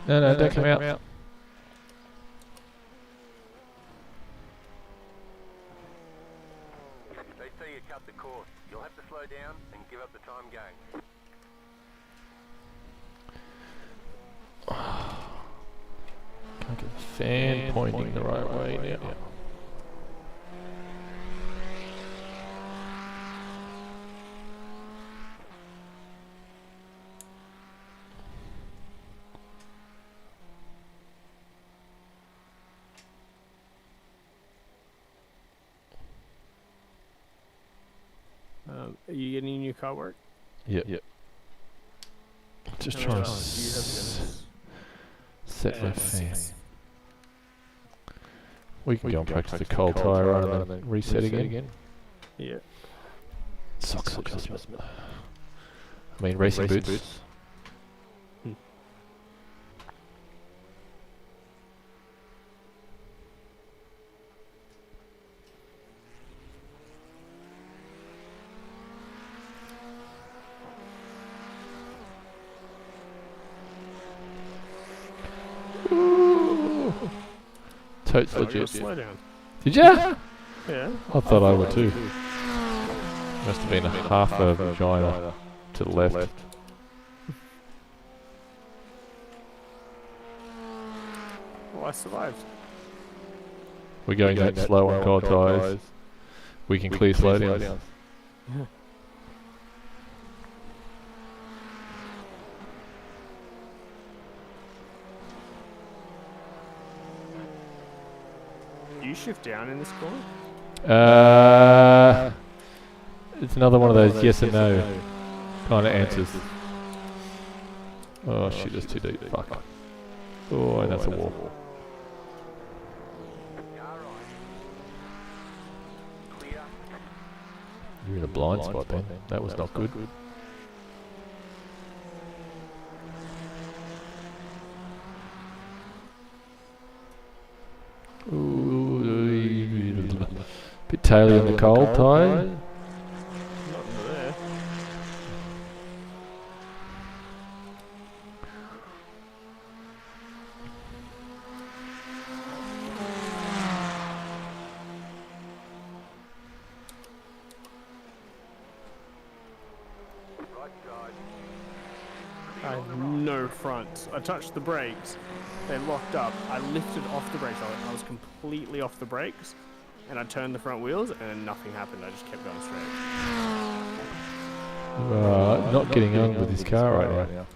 No, don't come out. They say you cut the course. You'll have to slow down and give up the time game. Can't get the fan pointing the right way now. Are you getting your car work? Yep. Just How trying much to time do you have against? set my fan. We can go and practice the cold tyre run and then reset again. Yeah. Socks adjustment. I mean racing boots. Totes Oh, you legit. slow down. Did ya? Yeah. I thought I would too. Must have been a half a vagina to the left. Well, I survived. We're going that slow on cold tyres. We can clear slow downs. Do you shift down in this corner? It's another one of those yes and no kind of answers. Oh shit, that's too deep. Fuck. Oh, and that's a wall. You're in a blind spot then. That was not good. Ooh, bit taily on the cold tyre. Not under there. Right side. I had no front. I touched the brakes. They locked up. I lifted off the brakes. I was completely off the brakes. And I turned the front wheels and nothing happened. I just kept going straight. Not getting on with his car right now.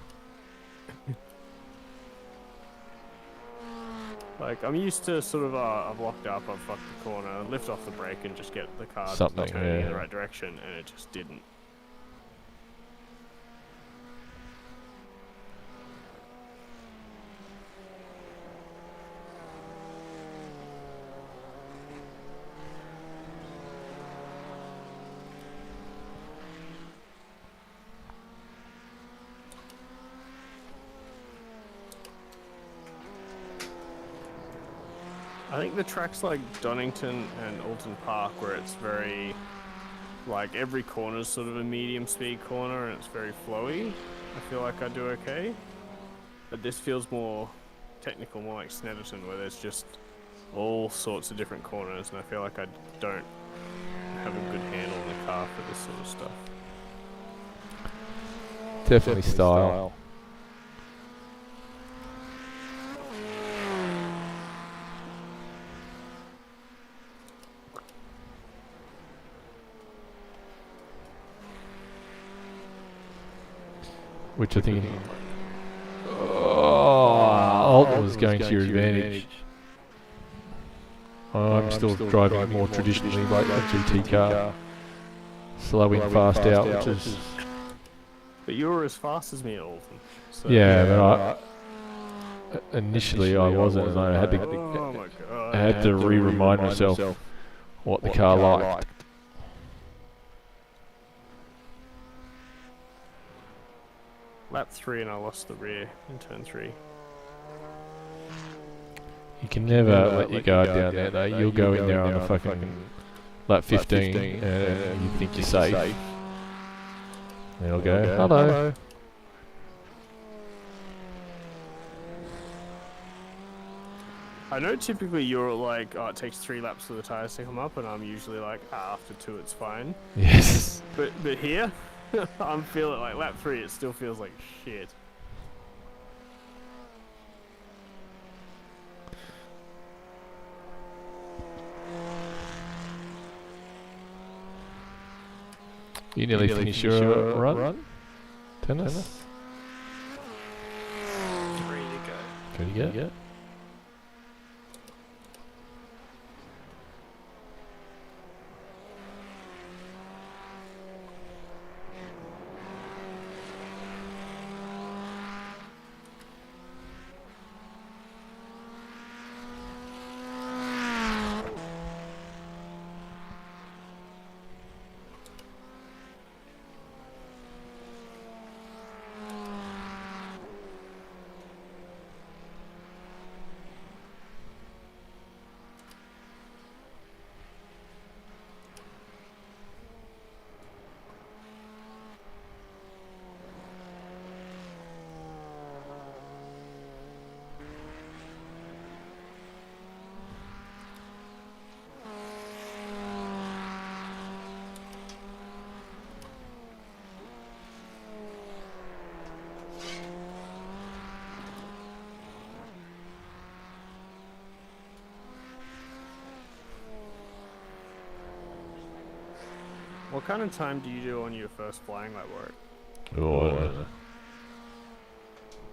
Like, I'm used to sort of, I've locked up, I've fucked the corner, lift off the brake and just get the car Something, turning in yeah. the right direction, and it just didn't. I think the tracks like Donington and Alton Park, where it's very, like, every corner is sort of a medium speed corner and it's very flowy, I feel like I do okay. But this feels more technical, more like Snetterton, where there's just all sorts of different corners, and I feel like I don't have a good handle on the car for this sort of stuff. Definitely style. Which I think Alton was going to your advantage. I'm still driving it more traditionally like a GT car. Slowing fast out, which is... But you were as fast as me at Alton. So Yeah, but initially I wasn't, and I had to, oh my god. I had to re-remind myself what the car liked. Lap 3 and I lost the rear in turn 3. You can never let your guard down there though. You'll go in there on a fucking lap 15 and you think you're safe. And it'll go, hello. I know typically you're like, oh, it takes 3 laps for the tires to come up, and I'm usually like, after 2 it's fine. Yes. But here, I'm feeling like lap 3 it still feels like shit. You nearly finished your run? Tennis? 3 to go. Can you get? What kind of time do you do on your first flying lap work? Oh, I don't know.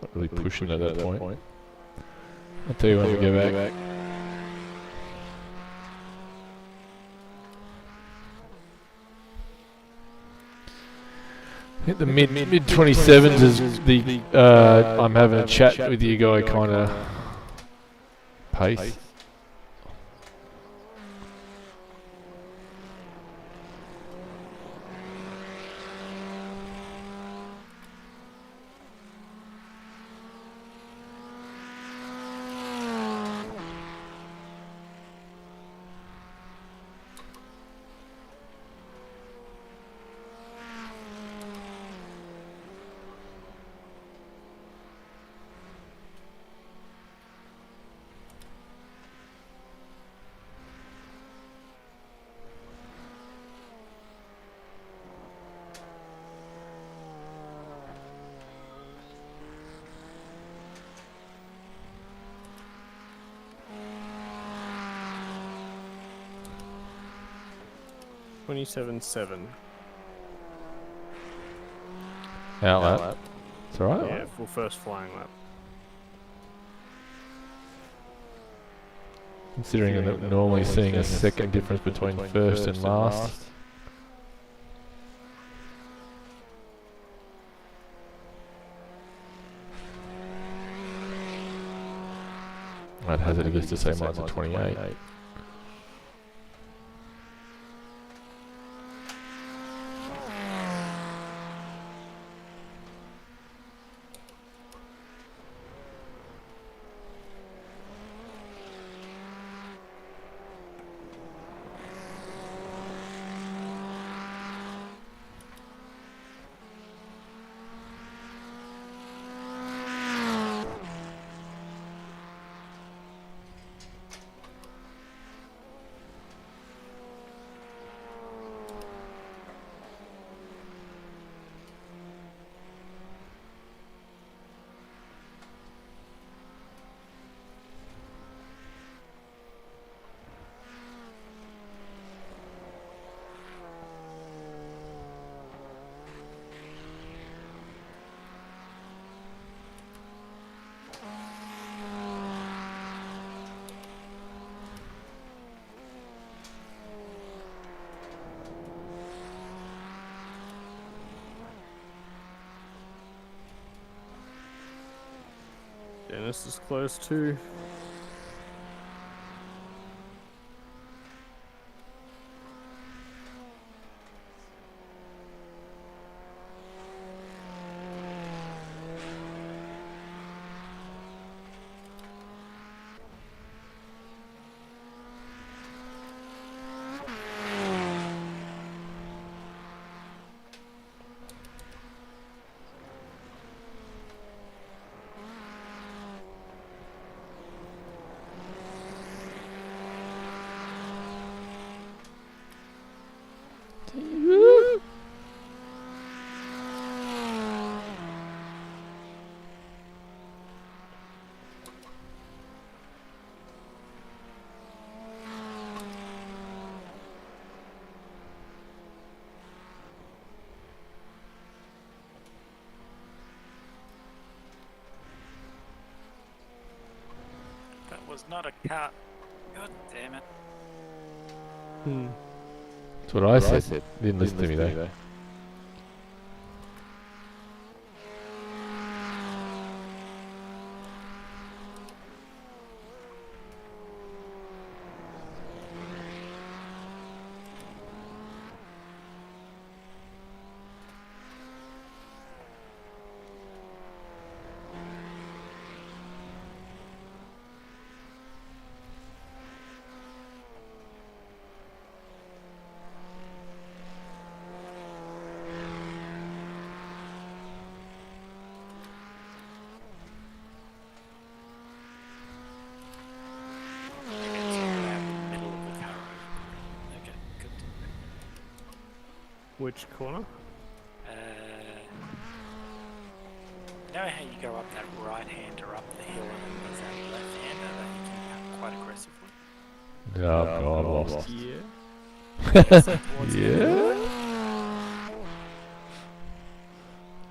Not really pushing at that point. I'll tell you when to go back. I think the mid 27s is the I'm having a chat with you guy kind of pace. .27.7. Out lap. It's alright. Yeah, for first flying lap. Considering that normally seeing a second difference between first and last. I'd hazard a guess to say mine's a 28. Dennis is close too. There's not a car. God damn it. That's what I said. Didn't listen to me though. Which corner? You know how you go up that right-hander up the hill and then there's that left-hander that you can cut quite aggressively? Oh god, I lost. Yeah. Yeah.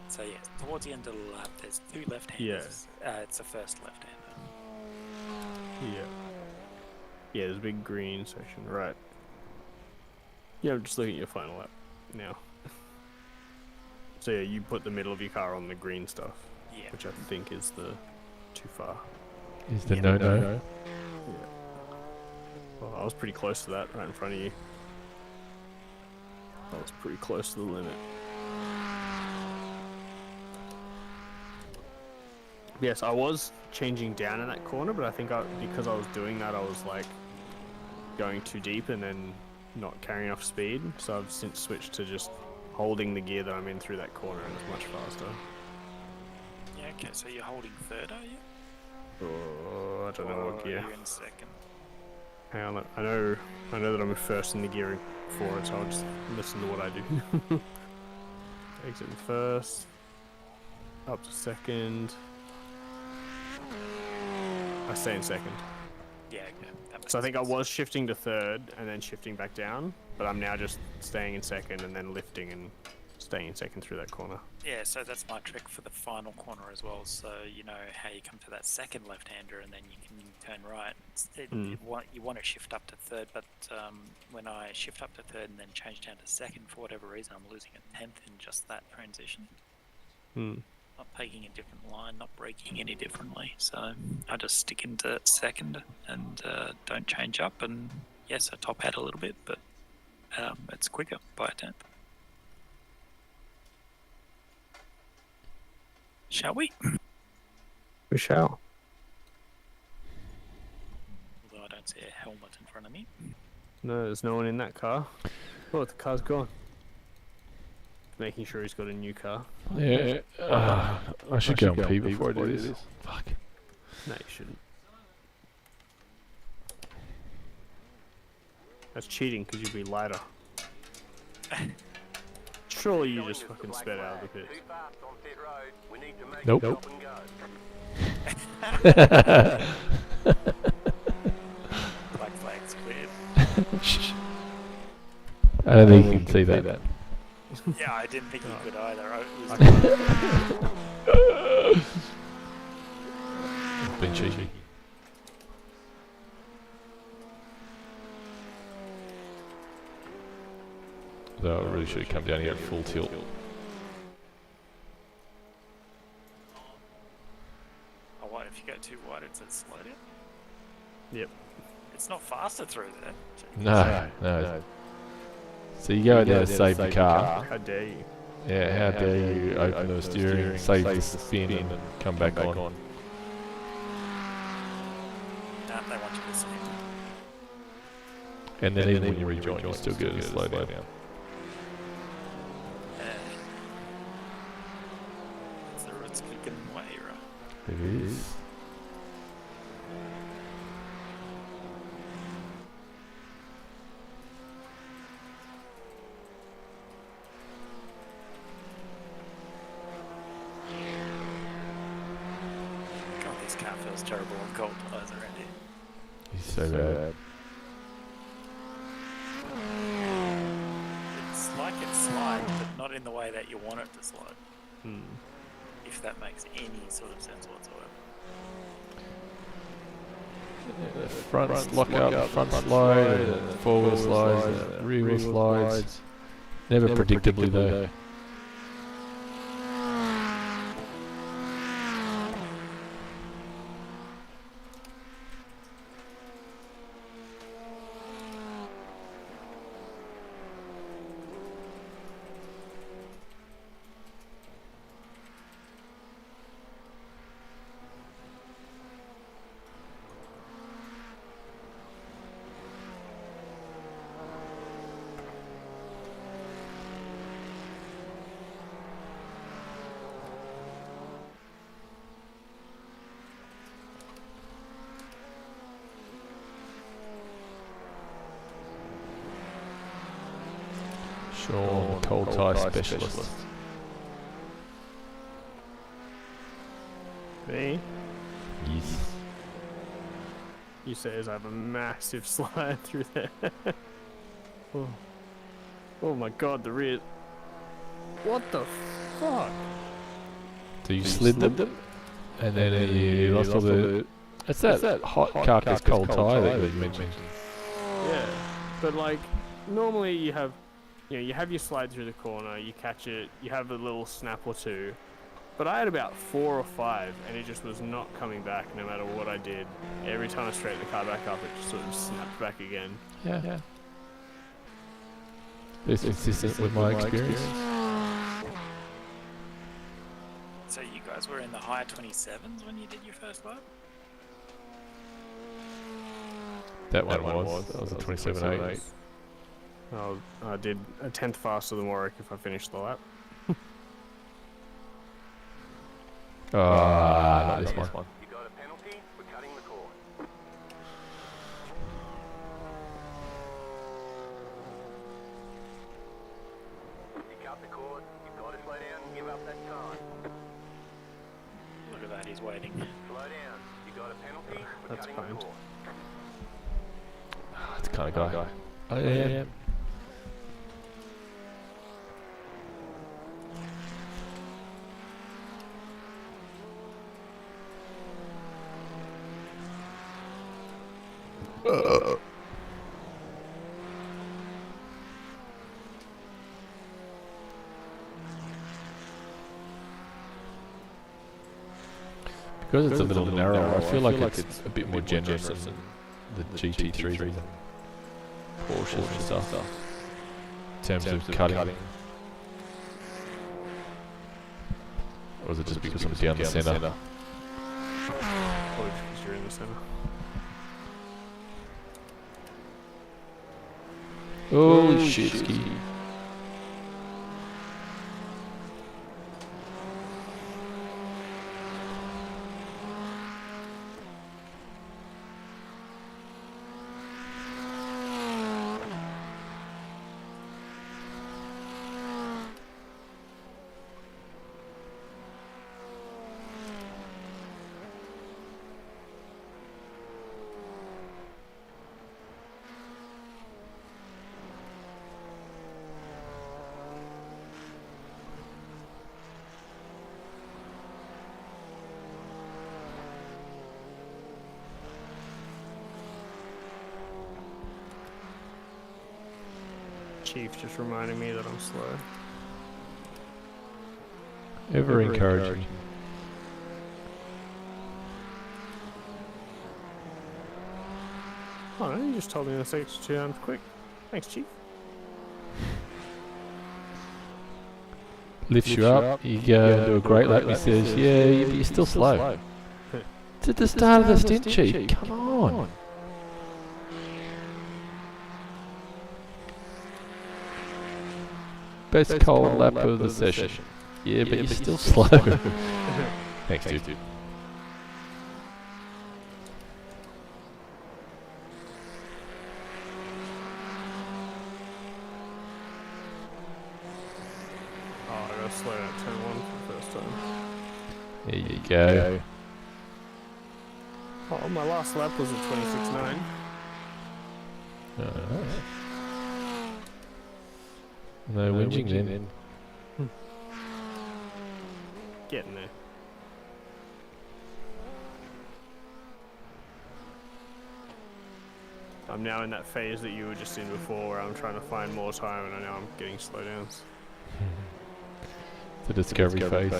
So yeah, towards the end of the lap, there's two left-handers. It's the first left-hander. Yeah. Yeah, there's a big green section, right. Yeah, I'm just looking at your final lap now. So yeah, you put the middle of your car on the green stuff. Yeah. Which I think is the too far. Is the Yeah, no? Yeah. Well, I was pretty close to that, right in front of you. I was pretty close to the limit. Yes, I was changing down in that corner, but I think because I was doing that, I was like going too deep and then not carrying enough speed. So I've since switched to just holding the gear that I'm in through that corner, and it's much faster. Yeah, okay, so you're holding third, are you? Oh, I don't know what Or gear. are you in second? Hang on, I know that I'm first in the gearing for it, so I'll just listen to what I do. Exit in first, up to second. I stay in second. Yeah, okay. That makes So I think I sense. was shifting to third and then shifting back down, but I'm now just staying in second and then lifting and staying in second through that corner. Yeah, so that's my trick for the final corner as well. So you know how you come to that second left-hander and then you can turn right. You want to shift up to third, but when I shift up to third and then change down to second, for whatever reason, I'm losing a tenth in just that transition. Not taking a different line, not braking any differently. So I just stick into second and don't change up. And yes, I top hat a little bit, but it's quicker by a tenth. Shall we? We shall. Although I don't see a helmet in front of me. No, there's no one in that car. Oh, the car's gone. Making sure he's got a new car. Yeah. I should go and pee before I do this. Fuck. No, you shouldn't. That's cheating because you'd be lighter. Surely you just fucking sped out of the pit. Too fast on pit road. We need to make Nope. it stop and go. Black flag's cleared. I don't think you can see that. Yeah, I didn't think you could either. It's been cheeky. Though I really should have come down here at full tilt. Oh, what? If you go too wide, it says slow down? Yep. It's not faster through there. No. So you go in there to save the car. How dare you? Yeah, how dare you open the steering, save the spin, and come back on. No, they want you to spin. And then even when you rejoin, you'll still get a slow down. It's the Rudskogen way, right? It is. God, this car feels terrible on cold tires around here. He's so bad. It's like it slides, but not in the way that you want it to slide. If that makes any sort of sense whatsoever. Fronts lock up, front slide, and forward slides, and rear wheel slides. Never predictably though. Sean, cold tie specialist. Me? Yes. You say as I have a massive slide through there. Oh. Oh my god, the rear. What the fuck? So you slid them, and then you lost all the... It's that hot carcass cold tie that you mentioned. Yeah, but like, normally you have, you have your slide through the corner, you catch it, you have a little snap or two. But I had about 4 or 5, and it just was not coming back no matter what I did. Every time I straightened the car back up, it just sort of snapped back again. Yeah. It's consistent with my experience. So you guys were in the high 27s when you did your first lap? That one was. That was a 27.8. I did a 10th faster than Warwick if I finished the lap. Not this one. You got a penalty for cutting the cord. You cut the cord, you've got to slow down and give up that time. Look at that, he's waiting. Slow down. You got a penalty for That's cutting fine. the cord. That's the kind of guy. Oh yeah. Because it's a little narrower, I feel like it's a bit more generous than the GT3s and Porsches and stuff. In terms of cutting. Or is it just because I'm down the centre? Probably because you're in the centre. Holy shit, ski. Chief just reminding me that I'm slow. Ever encouraging. Oh no, you just told me the sector 2 quick. Thanks, Chief. Lifts you up, you go and do a great lap, he says, yeah, but you're still slow. It's at the start of the stint, Chief. Come on. Best cold lap of the session. Yeah, but you're still slow. Thanks, dude. Oh, I gotta slow down turn 1 for the first time. There you go. Oh, my last lap was a 26.9. No whinging then. Getting there. I'm now in that phase that you were just in before, where I'm trying to find more time, and I know I'm getting slowdowns. The discovery phase.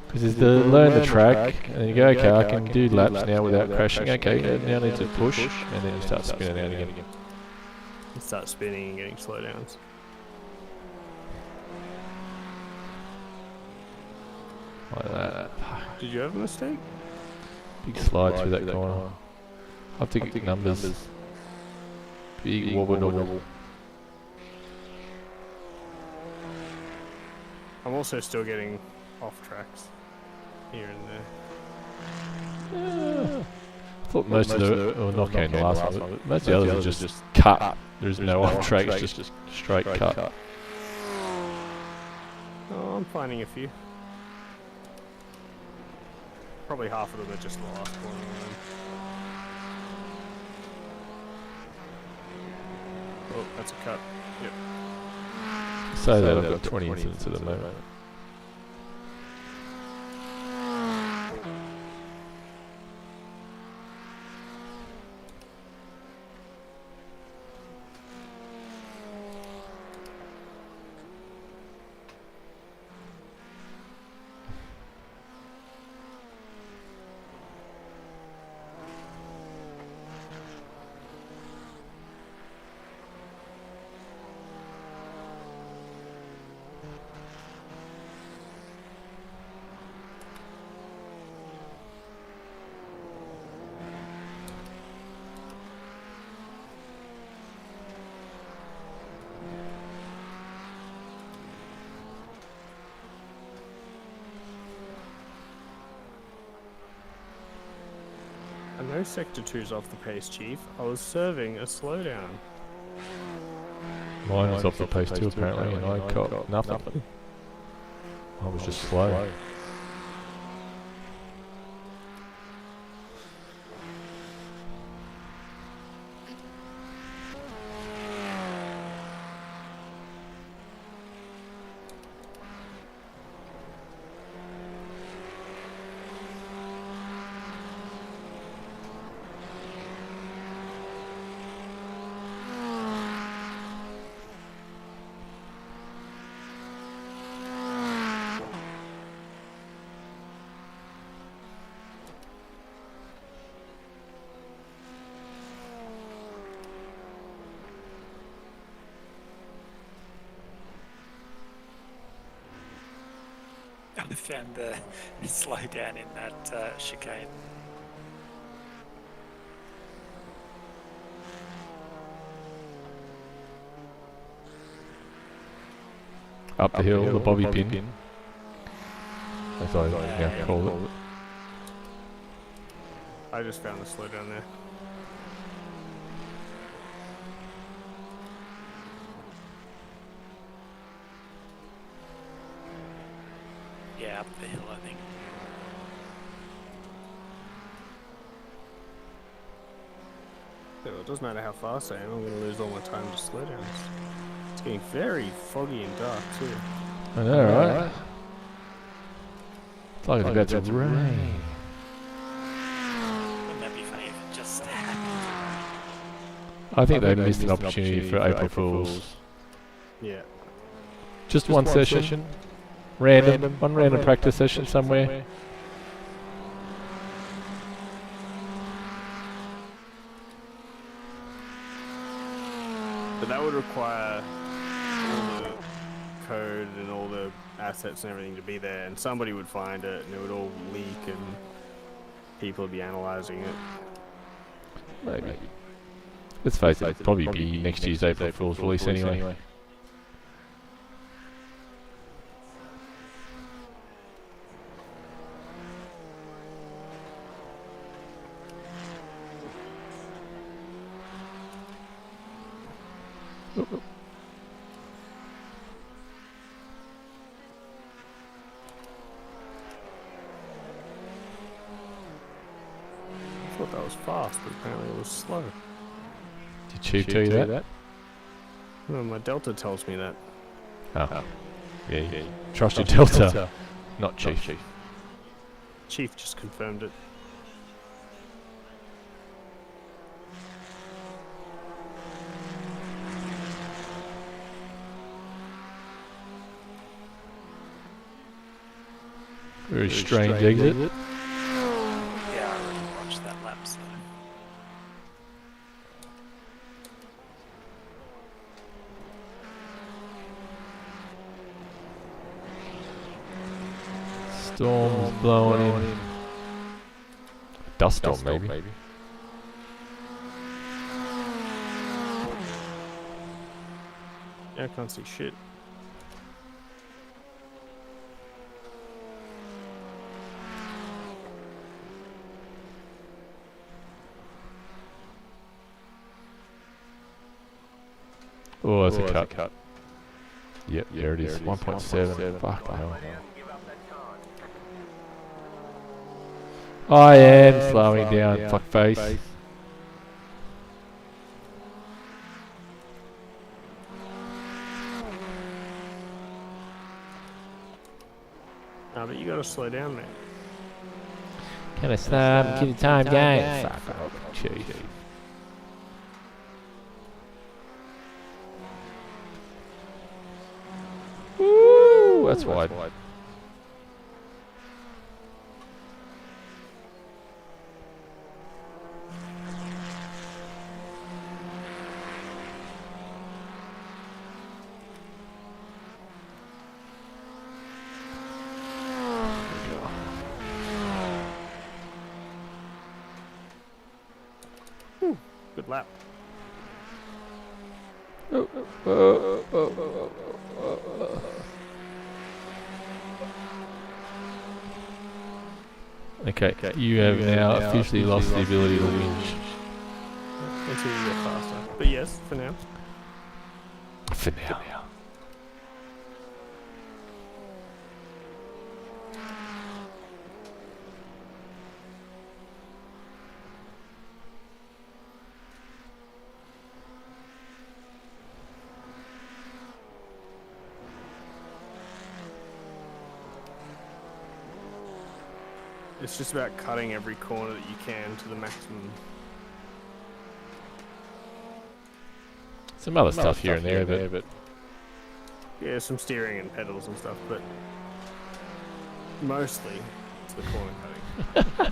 Because there's the learn the track, and then you go, okay, I can do laps now without crashing. Okay, now need to push, and then you start spinning out again. You start spinning and getting slowdowns. Like that. Did you have a mistake? Big slide through that corner. I'll have to get the numbers. Big wobble. I'm also still getting off tracks here and there. I thought most of the, well, not counting the last one, but most of the others are just cut. There's no off track, it's just straight cut. Oh, I'm finding a few. Probably half of them are just the last one. Oh, that's a cut. Yep. So that I've got 20 incidents at the moment. I know Sector 2's off the pace, Chief. I was serving a slowdown. Mine was off the pace too, apparently, and I got nothing. I was just slow. I found the slowdown in that chicane. Up the hill, the bobby pin. As I now call it. I just found the slowdown there. Yeah, up the hill, I think. So it doesn't matter how fast I am, I'm going to lose all my time to slowdowns. It's getting very foggy and dark too. I know, right? It's like it's about to rain. Wouldn't that be funny if it just happened? I think they missed an opportunity for April Fools. Yeah. Just one session. Random. One random practice session somewhere. But that would require all the code and all the assets and everything to be there, and somebody would find it, and it would all leak, and people would be analysing it. Maybe. Let's face it, it'll probably be next year's April Fool's release anyway. I thought that was fast, but apparently it was slow. Did Chief tell you that? No, my Delta tells me that. Oh. Yeah. Trust your Delta. Not Chief. Chief just confirmed it. Very strange exit. Yeah, I already watched that lap, so. Storm's blowing in. Dust storm, maybe. Yeah, I can't see shit. Oh, that's a cut. Yep, there it is. 1.7. Fuck hell. I am slowing down, fuckface. Nah, but you gotta slow down, man. Can I stop? Give you time, game. Fuck off, cheese. Woo! That's wide. Good lap. Okay, you have now officially lost the ability to winch. Until you get faster. But yes, for now. For now. It's just about cutting every corner that you can to the maximum. Some other stuff here and there, but Yeah, some steering and pedals and stuff, but mostly it's the corner cutting.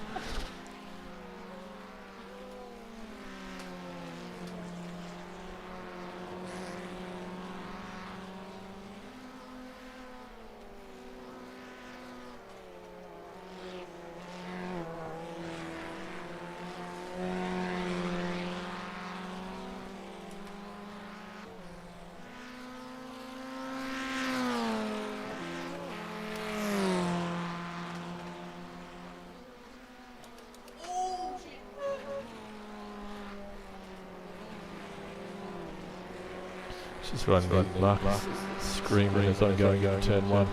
just running the Marcus screaming as I'm going into turn one.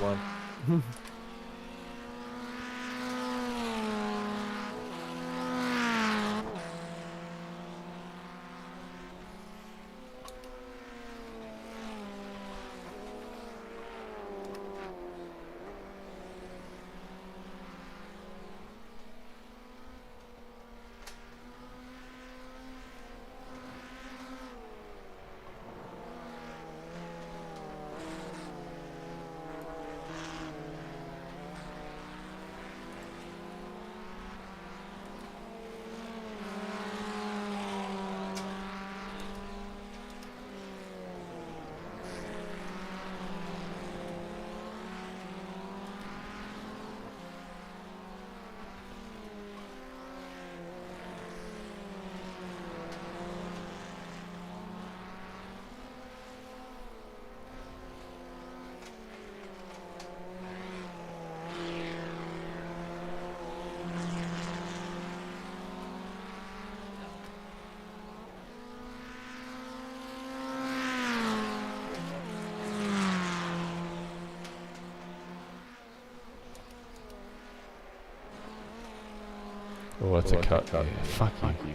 Oh, that's a cut. Yeah, fuck you.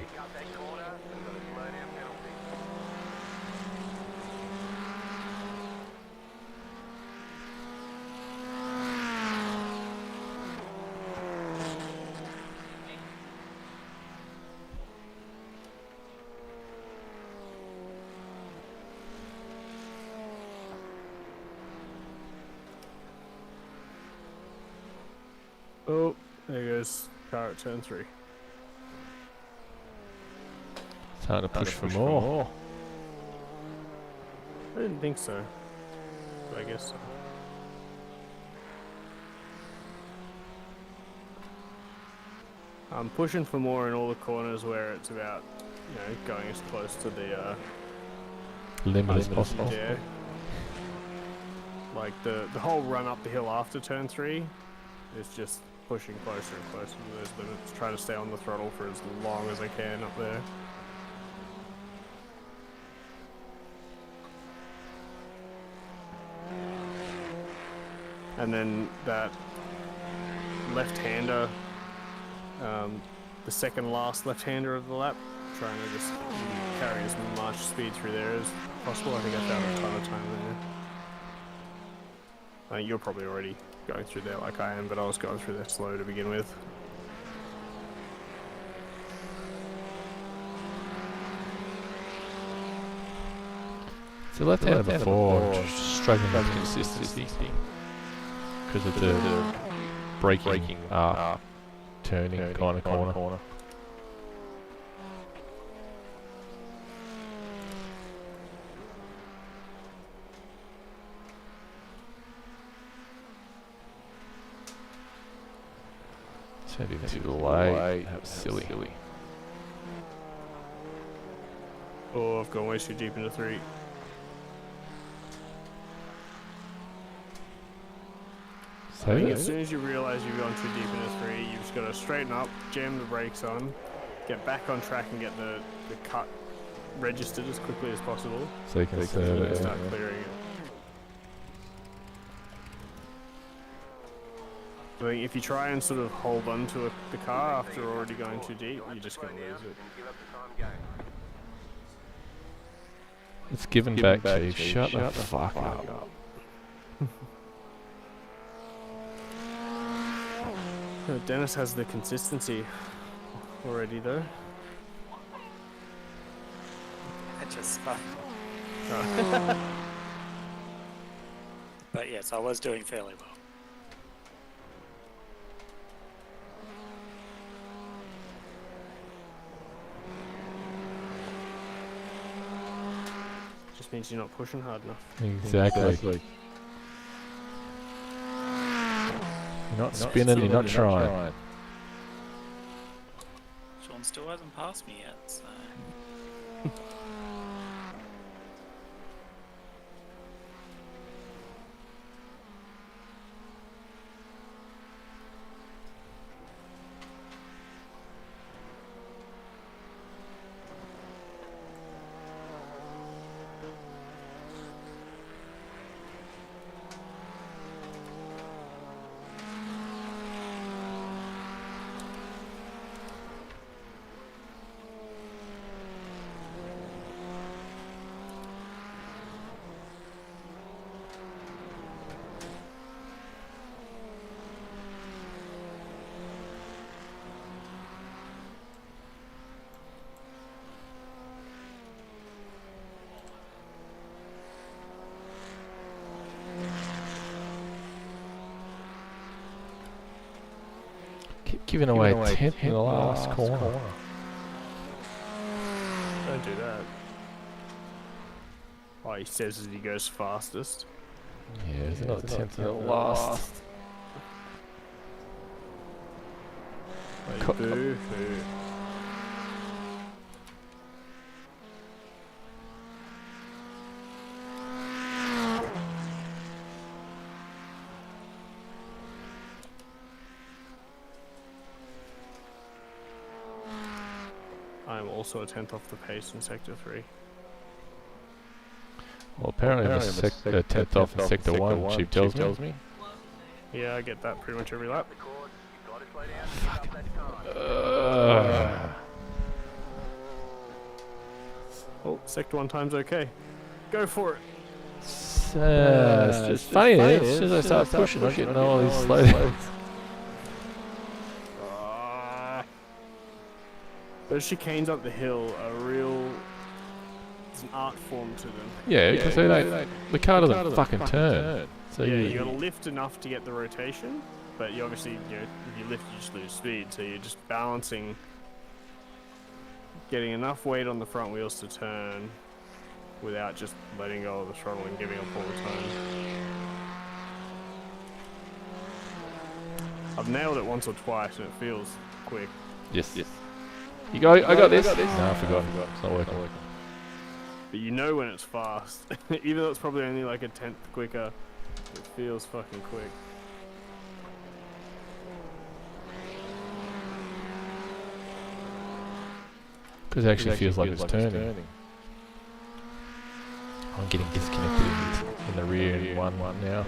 Oh, there goes car at turn 3. It's hard to push for more. I didn't think so. But I guess so. I'm pushing for more in all the corners where it's about, going as close to the Limit as possible. yeah. Like the whole run up the hill after turn 3 is just pushing closer and closer to those limits. Try to stay on the throttle for as long as I can up there. And then that left-hander, the second last left-hander of the lap, trying to just carry as much speed through there as possible. I think I found a ton of time there. You're probably already going through there like I am, but I was going through there slow to begin with. So left-hander before, just struggling with consistency because of the braking, turning kind of corner. Turned in too late. That was silly. Oh, I've gone way too deep into 3. So I think as soon as you realise you've gone too deep into 3, you've just got to straighten up, jam the brakes on, get back on track and get the cut registered as quickly as possible. So you can Start clearing it. I think if you try and sort of hold on to the car after already going too deep, you're just going to lose it. It's given back, Chief. Shut the fuck up. Dennis has the consistency already, though. I just spun. But yes, I was doing fairly well. Just means you're not pushing hard enough. Exactly. You're not spinning, you're not trying. Sean still hasn't passed me yet, so... Giving away 10th in the last corner. Don't do that. Oh, he says as he goes fastest. Yeah, there's another 10th in the last. Boo-hoo. I'm also a 10th off the pace in Sector 3. Well, apparently I'm a 10th off in Sector 1, Chief tells me. Yeah, I get that pretty much every lap. Oh, Sector 1 time's okay. Go for it. It's just funny, as soon as I start pushing, I'm getting all these slowdowns. Those chicanes up the hill are real... It's an art form to them. Yeah, because the car doesn't fucking turn. So yeah, you gotta lift enough to get the rotation, but you obviously, if you lift, you just lose speed. So you're just balancing, getting enough weight on the front wheels to turn without just letting go of the throttle and giving up all the time. I've nailed it once or twice and it feels quick. Yes. You go. I got this. No, I forgot. It's not working. But you know when it's fast. Even though it's probably only like a tenth quicker, it feels fucking quick. Because it actually feels like it's turning. I'm getting disconnected in the rear in one now.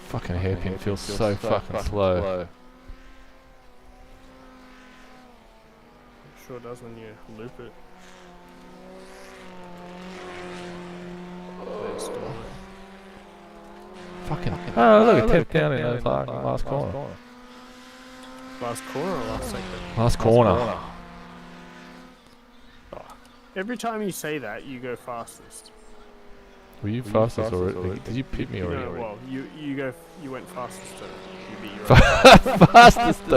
Fucking hairpin feels so fucking slow. It sure does when you loop it. Then stall it. Fucking. Oh, look, a tenth down in the last corner. Last corner or last sector? Last corner. Every time you say that, you go fastest. Were you fastest already? Did you pit me already? No, well, you went fastest. You beat your own. Fastest.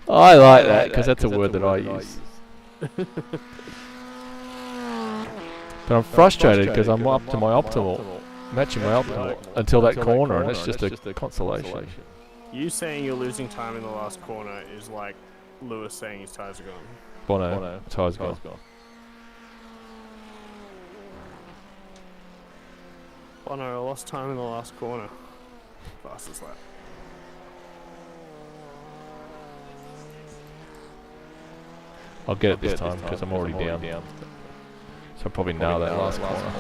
I like that because that's a word that I use. But I'm frustrated because I'm up to my optimal, matching my optimal until that corner, and it's just a consolation. You saying you're losing time in the last corner is like Lewis saying his tires are gone. Bono, tires gone. Oh no, I lost time in the last corner. Fastest lap. I'll get it this time because I'm already down. So I'll probably nail that last corner.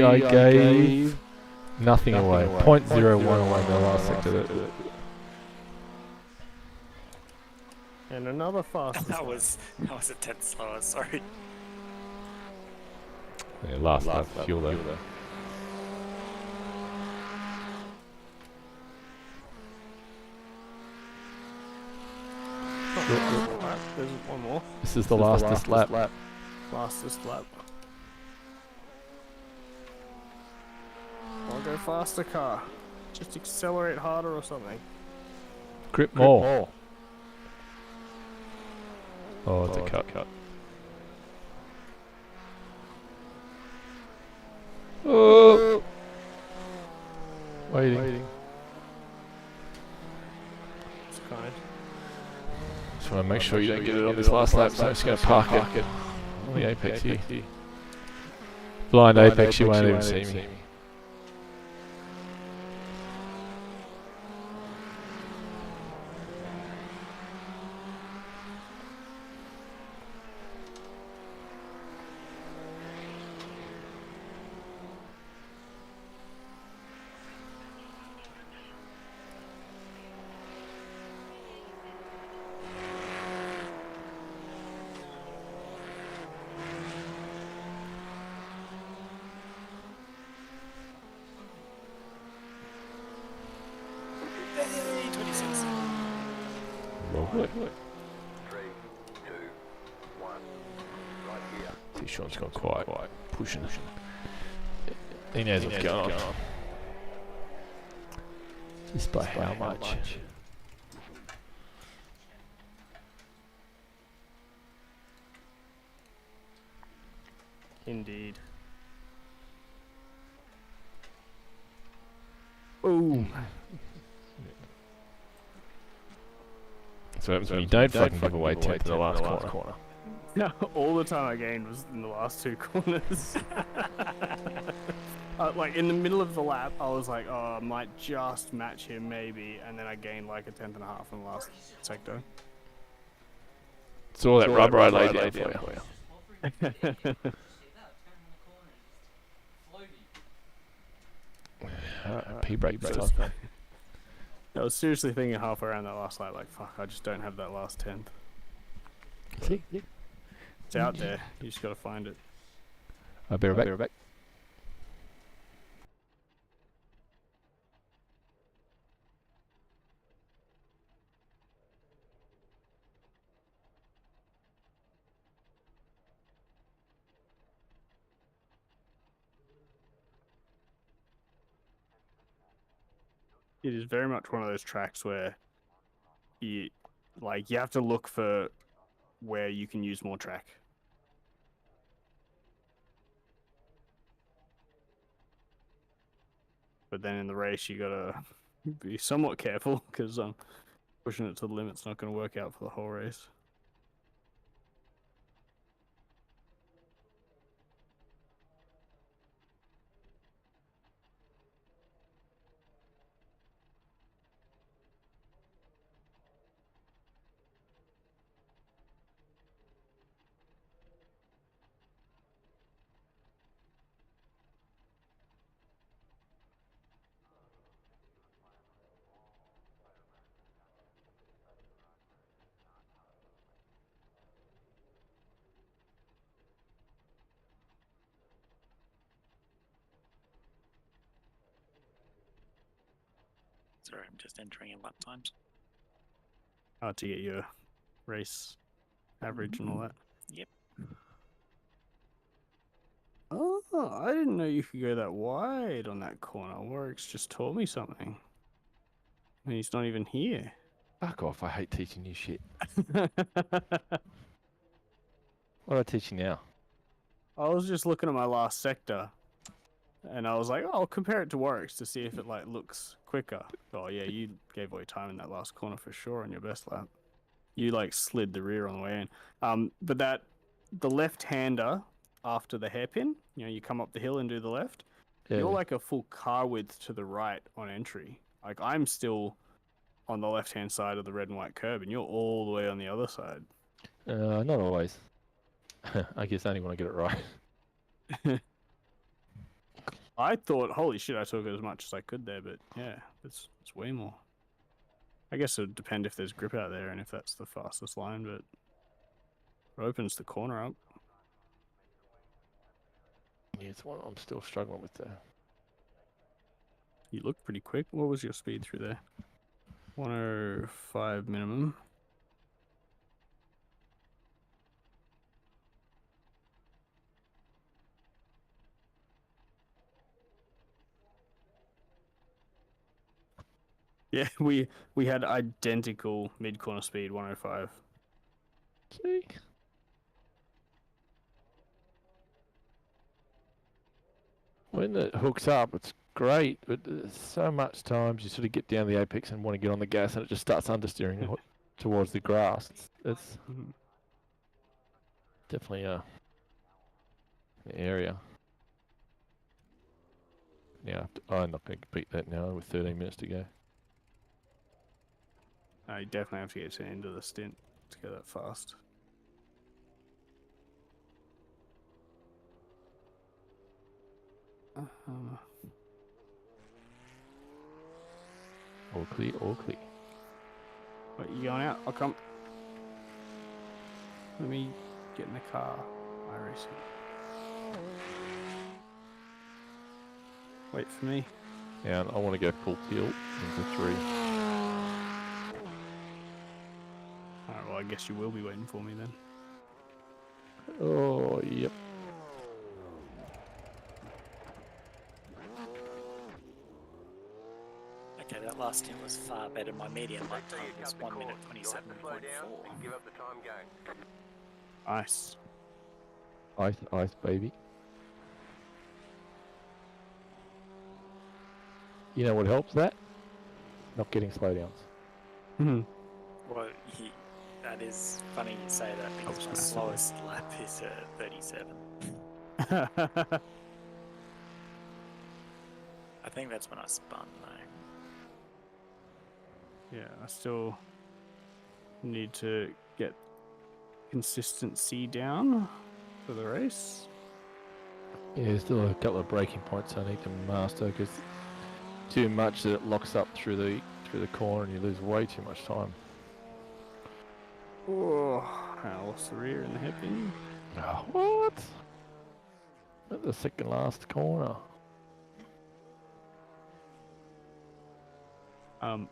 I gave nothing away. 0.01 away in the last sector. And another fastest that lap. was a tenth slower. Sorry. Yeah, last lap, fuel there. There's one more. This is the lastest lap. Fastest lap. I'll go faster, car. Just accelerate harder or something. Grip more. Oh, it's a cut. Oh. Waiting. It's kind. Just want to make sure you don't get it on this last lap, so I'm just going to park it on the apex here. Blind apex, you won't even see me. Hey, 26. Lovely. 3, 2, 1. Right here. See, Sean's gone quiet, pushing. He knows what's going on. Just by how much? Indeed. Boom. So what happens when you don't fucking give away 10th in the last corner. No, all the time I gained was in the last two corners. Like in the middle of the lap, I was like, oh, I might just match him maybe, and then I gained like a 10th and a half in the last sector. It's all that rubber I laid down for you. P-brake this time. I was seriously thinking halfway around that last lap, like, fuck, I just don't have that last 10th. See? It's out there, you just gotta find it. I'll be right back. It is very much one of those tracks where you have to look for where you can use more track. But then in the race, you gotta be somewhat careful because pushing it to the limit's not going to work out for the whole race. Sorry, I'm just entering in lap times. To get your race average and all that. Yep. Oh, I didn't know you could go that wide on that corner. Warwick's just told me something. And he's not even here. Fuck off, I hate teaching you shit. What do I teach you now? I was just looking at my last sector, and I was like, oh, I'll compare it to Warwick's to see if it looks quicker. Oh yeah, you gave away time in that last corner for sure on your best lap. You slid the rear on the way in. But the left-hander after the hairpin, you come up the hill and do the left. Yeah. You're like a full car width to the right on entry. Like I'm still on the left-hand side of the red and white curb, and you're all the way on the other side. Not always. I guess I only want to get it right. I thought, holy shit, I took as much as I could there, but yeah, it's way more. I guess it would depend if there's grip out there and if that's the fastest line, but it opens the corner up. Yeah, it's one I'm still struggling with there. You look pretty quick. What was your speed through there? 105 minimum. Yeah, we had identical mid-corner speed, 105. See? When it hooks up, it's great, but so much times you sort of get down the apex and want to get on the gas and it just starts understeering towards the grass. It's definitely an area. Yeah, I'm not going to beat that now with 13 minutes to go. You definitely have to get to the end of the stint to go that fast. All clear, all clear. Wait, you going out? I'll come. Let me get in the car. iRacing. Wait for me. Yeah, I want to go full tilt into 3. Alright, well, I guess you will be waiting for me then. Oh, yep. Okay, that last stint was far better. My median lap After you time was cut the 1 minute course, you'll have to slow down 27.4. and give up the time gain. Nice. Ice, baby. You know what helps that? Not getting slowdowns. Well, that is funny you say that because Helps my massively. slowest lap is 37. I think that's when I spun though. Yeah, I still need to get consistency down for the race. Yeah, there's still a couple of braking points I need to master because too much that it locks up through the corner and you lose way too much time. Oh, I lost the rear and the hairpin. Oh, what? At the second last corner.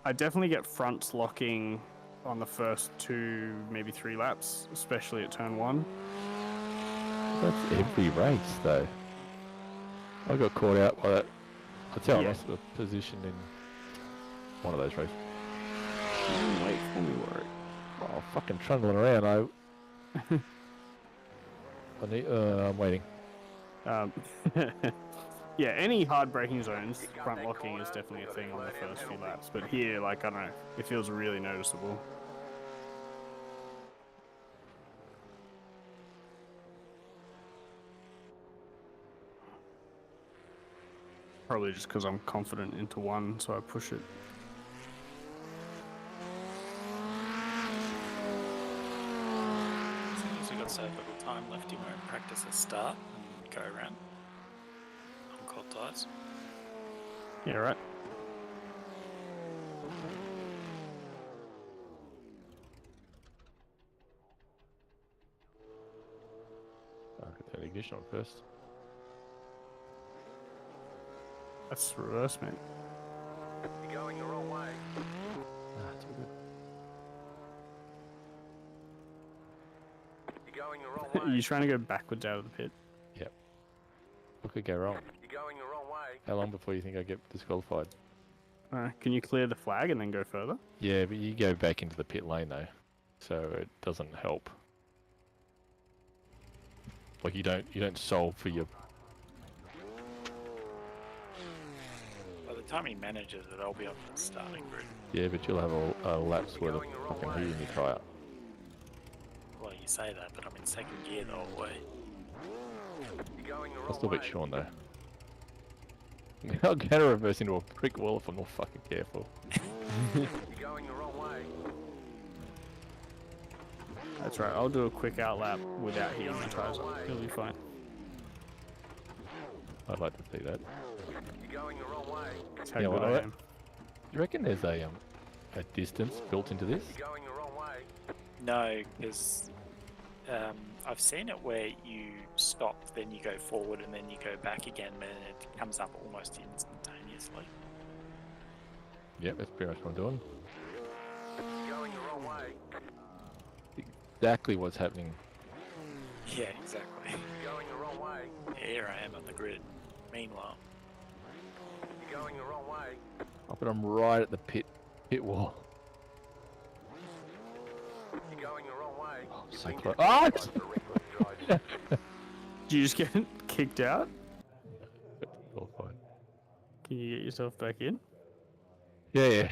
I definitely get fronts locking on the first 2, maybe 3 laps, especially at turn 1. That's every race though. I got caught out by that. That's how I Yeah. must have positioned in one of those races. Wait for me, Warwick. Oh, fucking trundling around. I'm waiting. Yeah, any hard braking zones, front locking is definitely a thing on the first few laps. But here, like, I don't know, it feels really noticeable. Probably just because I'm confident into one, so I push it. As long as you've got so little time left, you won't practice a start and go around on cold tyres. Yeah, right. I'll get that ignition on first. That's reverse, mate. You're going the wrong way. Ah, it's all good. You're going the wrong Are way. you trying to go backwards out of the pit? Yep. What could go wrong? You're going the wrong way. How long before you think I get disqualified? Can you clear the flag and then go further? Yeah, but you go back into the pit lane though, so it doesn't help. Like you don't solve for your. By the time he manages it, I'll be on the starting grid. Yeah, but you'll have a lap's worth of fucking heat in your tyre. Well, you say that, but I'm in second gear the whole way. You're going the I'll wrong still way. beat Sean though. I'll get a reverse into a brick wall if I'm not fucking careful. You're going the wrong way. That's right, I'll do a quick out lap without heating my tyres up. It'll be fine. I'd like to see that. You're going the wrong way. That's how Yeah, good well, I am. You reckon there's a distance built into this? You're going the wrong way. No, because I've seen it where you stop, then you go forward, and then you go back again, and it comes up almost instantaneously. Yep, that's pretty much what I'm doing. You're going the wrong way. Exactly what's happening. Yeah, exactly. You're going the wrong way. Here I am on the grid. Meanwhile, You're going the wrong way. Oh, but I'm right at the pit wall. You're going the wrong way. Oh, You've so been close. disqualified for reckless driving. Do you just get kicked out? All fine. Can you get yourself back in? Yeah.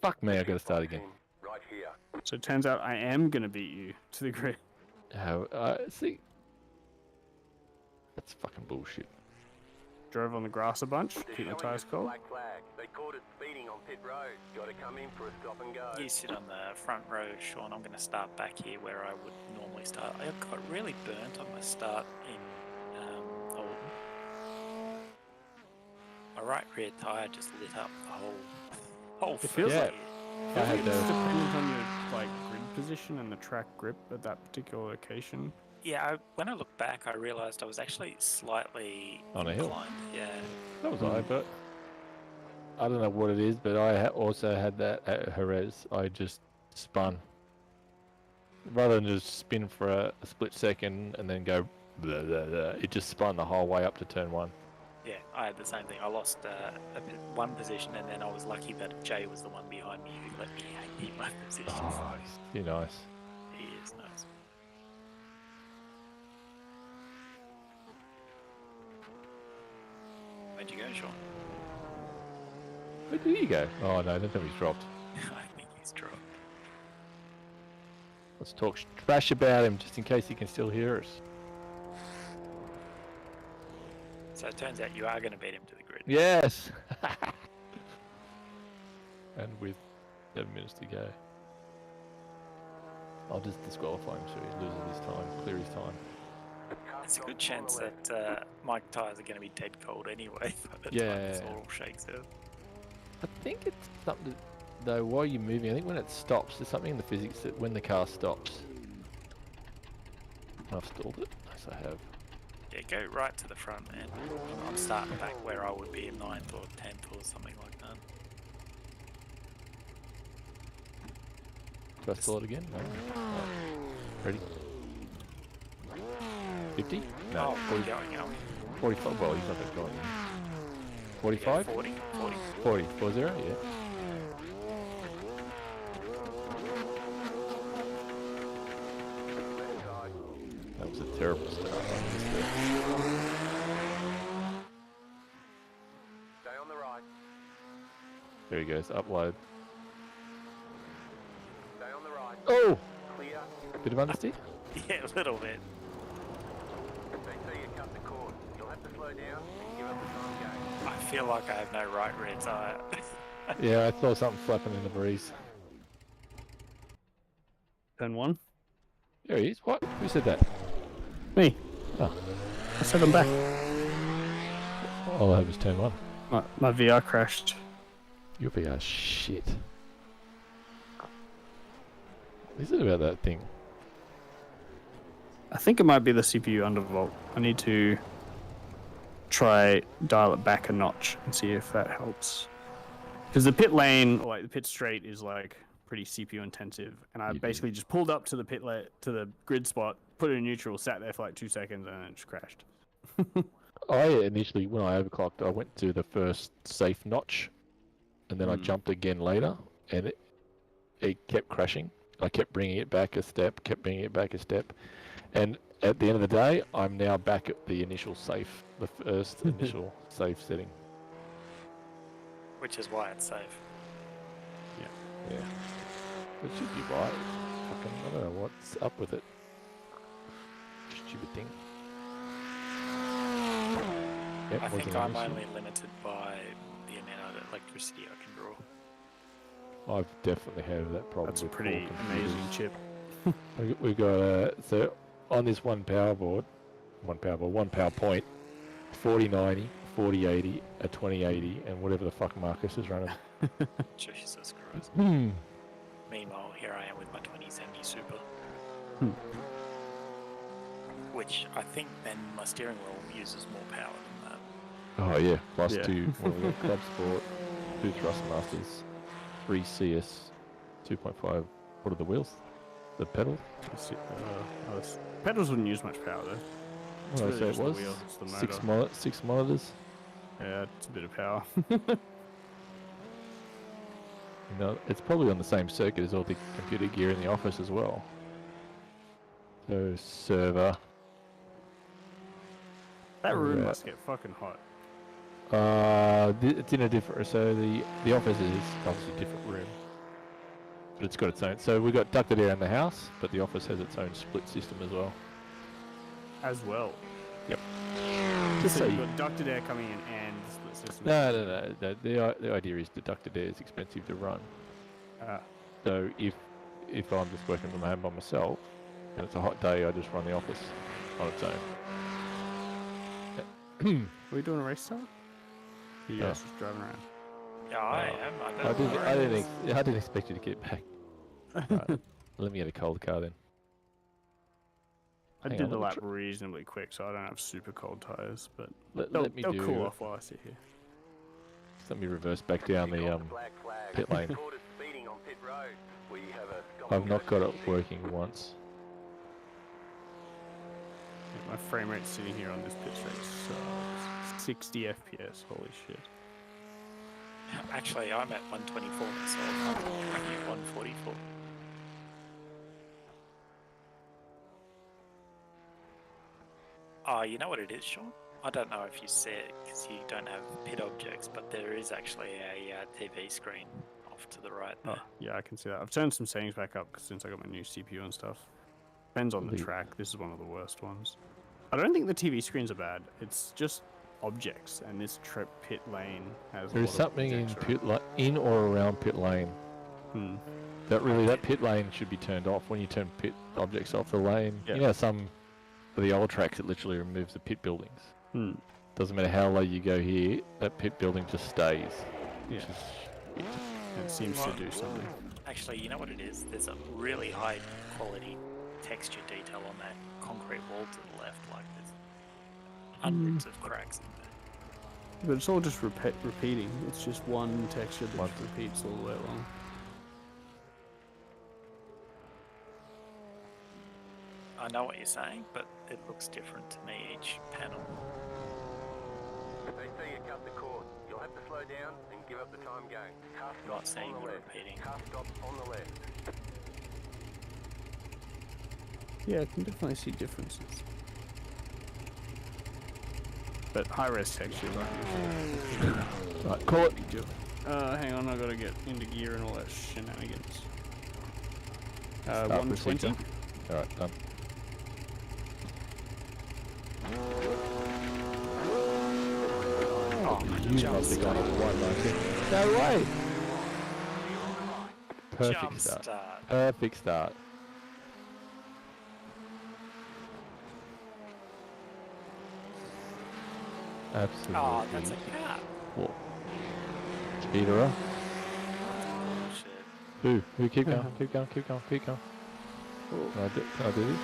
Fuck me, I gotta start again. Right here. So it turns out I am going to beat you to the grid. See. That's fucking bullshit. Drove on the grass a bunch, They're keep my showing tyres us cold. black flag. They caught it speeding on pit road. Got to come in for a stop and go. you sit on the front row, Sean. I'm going to start back here where I would normally start. I got really burnt on my start in Oldham. My right rear tyre just lit up the whole It feels Yeah. like I I had think it's those. dependent on your like grid position and the track grip at that particular location. Yeah, when I look back, I realised I was actually slightly On a hill. inclined. Yeah, That was I, but I don't know what it is, but I also had that at Jerez. I just spun. Rather than just spin for a split second and then go blah, blah, blah, it just spun the whole way up to turn 1. yeah. I had the same thing. I lost one position, and then I was lucky that Jay was the one behind me who let me keep my position. Oh, you're nice. He is nice. Where'd you go, Sean? Where did you go? Oh no, don't tell me he's dropped. I think he's dropped. Let's talk trash about him just in case he can still hear us. So it turns out you are going to beat him to the grid. Yes! And with 7 minutes to go. I'll just disqualify him so he loses his time, clear his time. There's a good chance that Mike tyres are going to be dead cold anyway by the time this all shakes out. I think it's something though while you're moving, I think when it stops, there's something in the physics that when the car stops. I've stalled it. Yes, I have. Yeah, go right to the front, man. I'm starting back where I would be in 9th or 10th or something like that. Do I stall it again? No. Oh. Ready? 50? No. Oh, 40, going up. 45? Well, he's not going to go on. 45? Yeah, 40. 40. 40, yeah. That was a terrible start. Stay on the right. There he goes, upload. Stay on the right. Oh! Clear. Bit of understeer? Yeah, a little bit. They say you cut the cord. You'll have to slow down and give up the time game. I feel like I have no right rear tyre. Yeah, I saw something flapping in the breeze. Turn 1. There he is. What? Who said that? Me. Oh, I said I'm back. all I have is turn 1. My VR crashed. Your VR shit. What is it about that thing? I think it might be the CPU undervolt. I need to try dial it back a notch and see if that helps. Because the pit lane, or like the pit straight, is like pretty CPU intensive, and I basically just pulled up to the to the grid spot, put it in neutral, sat there for like 2 seconds, and then it just crashed. I initially, when I overclocked, I went to the first safe notch, and then I jumped again later, and it kept crashing. I kept bringing it back a step, and at the end of the day, I'm now back at the initial safe, the first initial safe setting. Which is why it's safe. Yeah. It should be right. Fucking, I don't know what's up with it. Stupid thing. Yep, I think wasn't I'm an issue. only limited by the amount of electricity I can draw. I've definitely had that problem. That's a with pretty core computers. amazing chip. We've got so on this one power point, 4090, 4080, a 2080, and whatever the fuck Marcus is running. Jesus Christ. Meanwhile, here I am with my 2070 Super. Which I think then my steering wheel uses more power than that. Oh yeah, plus Yeah. 2. Well, we've got Club Sport, 2 Thrustmasters, 3 CS, 2.5. What are the wheels? The pedal? Pedals wouldn't use much power though. What did I say it just the was? wheel, it's the 6 monitors. Yeah, it's a bit of power. You know, it's probably on the same circuit as all the computer gear in the office as well. So server. That room Right. must get fucking hot. It's in a different. So the office is obviously a different room, but it's got its own. So we've got ducted air in the house, but the office has its own split system as well. As well. Yep. Just so you've got ducted air coming in and the split system. No. The idea is the ducted air is expensive to run. So if I'm just working from home by myself and it's a hot day, I just run the office on its own. Are we doing a race start? You guys just driving around. Yeah, I am. I didn't expect you to get back. Right. Let me get a cold car then. I Hang did on, the let me lap reasonably quick, so I don't have super cold tires, but Let me they'll do. cool off while I sit here. Let me reverse back down the Black flag. pit lane. Recorded speeding on pit road. We have a I've not got it working once. Yeah, my frame rate's sitting here on this pit straight, so 60 FPS. Holy shit. Actually, I'm at 124 myself. I'm currently at 144. Oh, you know what it is, Sean? I don't know if you see it because you don't have pit objects, but there is actually a TV screen off to the right there. Oh, yeah, I can see that. I've turned some settings back up since I got my new CPU and stuff. Depends on the track. This is one of the worst ones. I don't think the TV screens are bad. It's just objects, and this trip pit lane has. There's something in in or around pit lane. That pit lane should be turned off when you turn pit objects off the lane. Yeah. You know, some of the old tracks it literally removes the pit buildings. Doesn't matter how low you go here, that pit building just stays. Yeah. It seems to do something. Actually, you know what it is? There's a really high quality texture detail on that concrete wall to the left. Like there's hundreds of cracks in there. But it's all just repeating. It's just one texture that repeats all the way along. I know what you're saying, but it looks different to me each panel. They tell you cut the cord. You'll have to slow down and give up the time game. Car Not stop saying on the you're left. repeating. Car stop on the left. Yeah, I can definitely see differences. But high-res texture, Right, call it. hang on, I gotta get into gear and all that shenanigans. Start 120. Alright, done. Oh, You must have gone up one, must you? No way! Perfect Jump start. start. Perfect start. Absolutely. Oh, that's a cat. What? Peterer? Shit. Who? Keep going, keep going, keep going, keep going. Can I do this?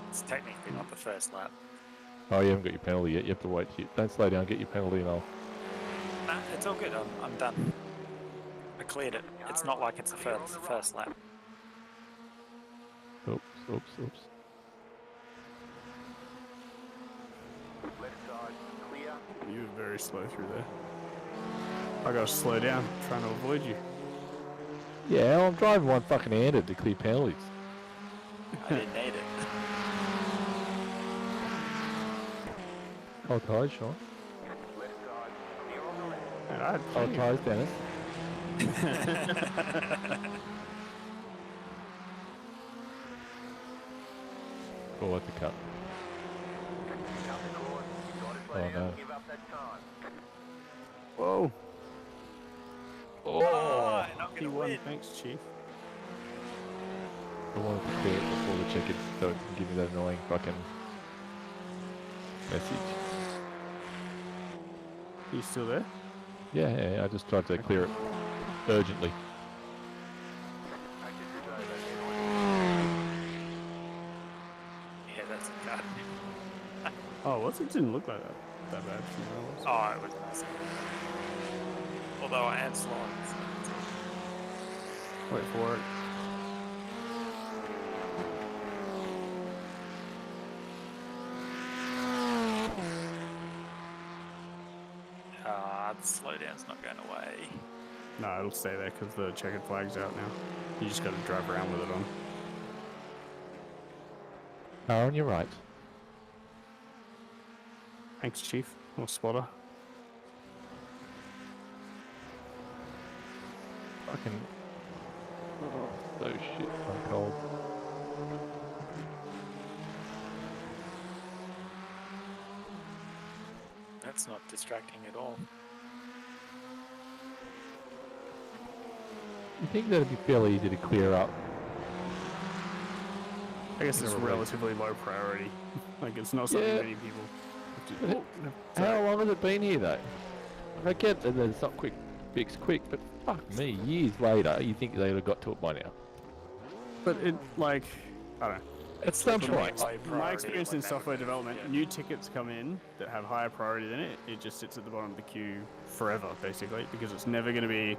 It's technically not the first lap. Oh, you haven't got your penalty yet. You have to wait. Don't slow down. Get your penalty and I'll... Nah, it's all good. I'm done. I cleared it. It's not like it's the first lap. Oops. Left side, clear. You were very slow through there. I gotta slow down, trying to avoid you. Yeah, I'm driving one fucking handed to clear penalties. I didn't need it. Hold ties, Sean. Left side, clear on the left. And I had Hold plenty of- ties, Dennis. Call it the cut. Cut the cord. You've got to slow Oh, down no. and give up that time. Whoa! Oh, not gonna P1, win. thanks, Chief. I wanted to clear it before the check-in so it can give me that annoying fucking message. You still there? Yeah, I just tried to clear it urgently. Practice is over. Yeah, that's a cut. Oh, what's it? Didn't look like that bad. Oh, it was massive. Although I am slow. Wait for it. The slowdown's not going away. No, it'll stay there because the checkered flag's out now. You just gotta drive around with it on. On your right. Thanks, Chief. Or spotter. Fucking... Oh, so shit, I'm cold. That's not distracting at all. You think that'd be fairly easy to clear up? I guess it's Never really. relatively low priority. Like, it's not something Yeah. many people... But how long has it been here though? I get that it's not fixed quick, but fuck me, years later, you think they'd have got to it by now. But it, like... I don't know. At some point. My experience in software development, new tickets come in that have higher priority than it. It just sits at the bottom of the queue forever, basically, because it's never going to be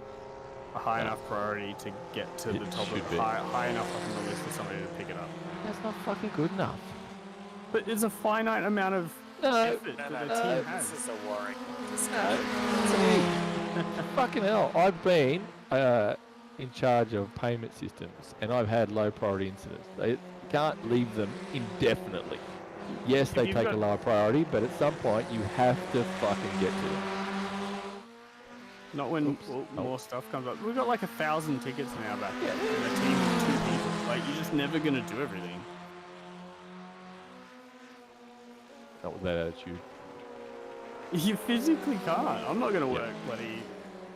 a high enough priority to get to It the top of should be. high enough up on the list for somebody to pick it up. That's not fucking good enough. But there's a finite amount of No, effort No, that no, a team this has. is a Warwick no, discussion. fucking hell. I've been in charge of payment systems, and I've had low priority incidents. They can't leave them indefinitely. Yes, they you've take got- a lower priority, but at some point you have to fucking get to them. Not when Oops. more stuff comes up. We've got like 1,000 tickets now back Yeah. in a team of 2 people. Like, you're just never going to do everything. Not with that attitude. You physically can't. I'm not going to work bloody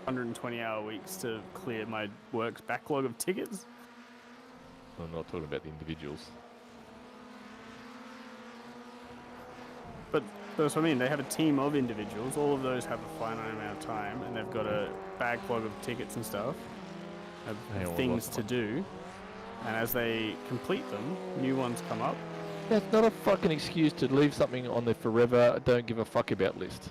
120-hour weeks to clear my work's backlog of tickets. I'm not talking about the individuals. But that's what I mean. They have a team of individuals. All of those have a finite amount of time, and they've got a backlog of tickets and stuff, of Hang on, things what- to do. And as they complete them, new ones come up. That's not a fucking excuse to leave something on the forever don't give a fuck about list.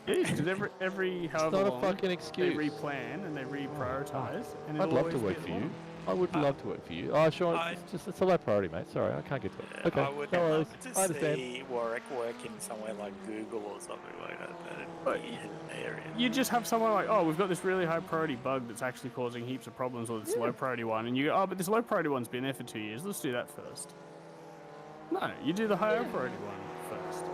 It is, because every It's however not a long, fucking they excuse. replan and they reprioritize. And I'd it'll love to always work get for you. long. I would love to work for you. Oh, sure. I- It's a low priority, mate. Sorry, I can't get to it. Okay, I would no worries. love to I understand. see Warwick working somewhere like Google or something like that. But- That'd be an area. You just have someone like, oh, we've got this really high priority bug that's actually causing heaps of problems, or this low priority one, and you go, oh, but this low priority one's been there for 2 years. Let's do that first. No, you do the higher priority one first.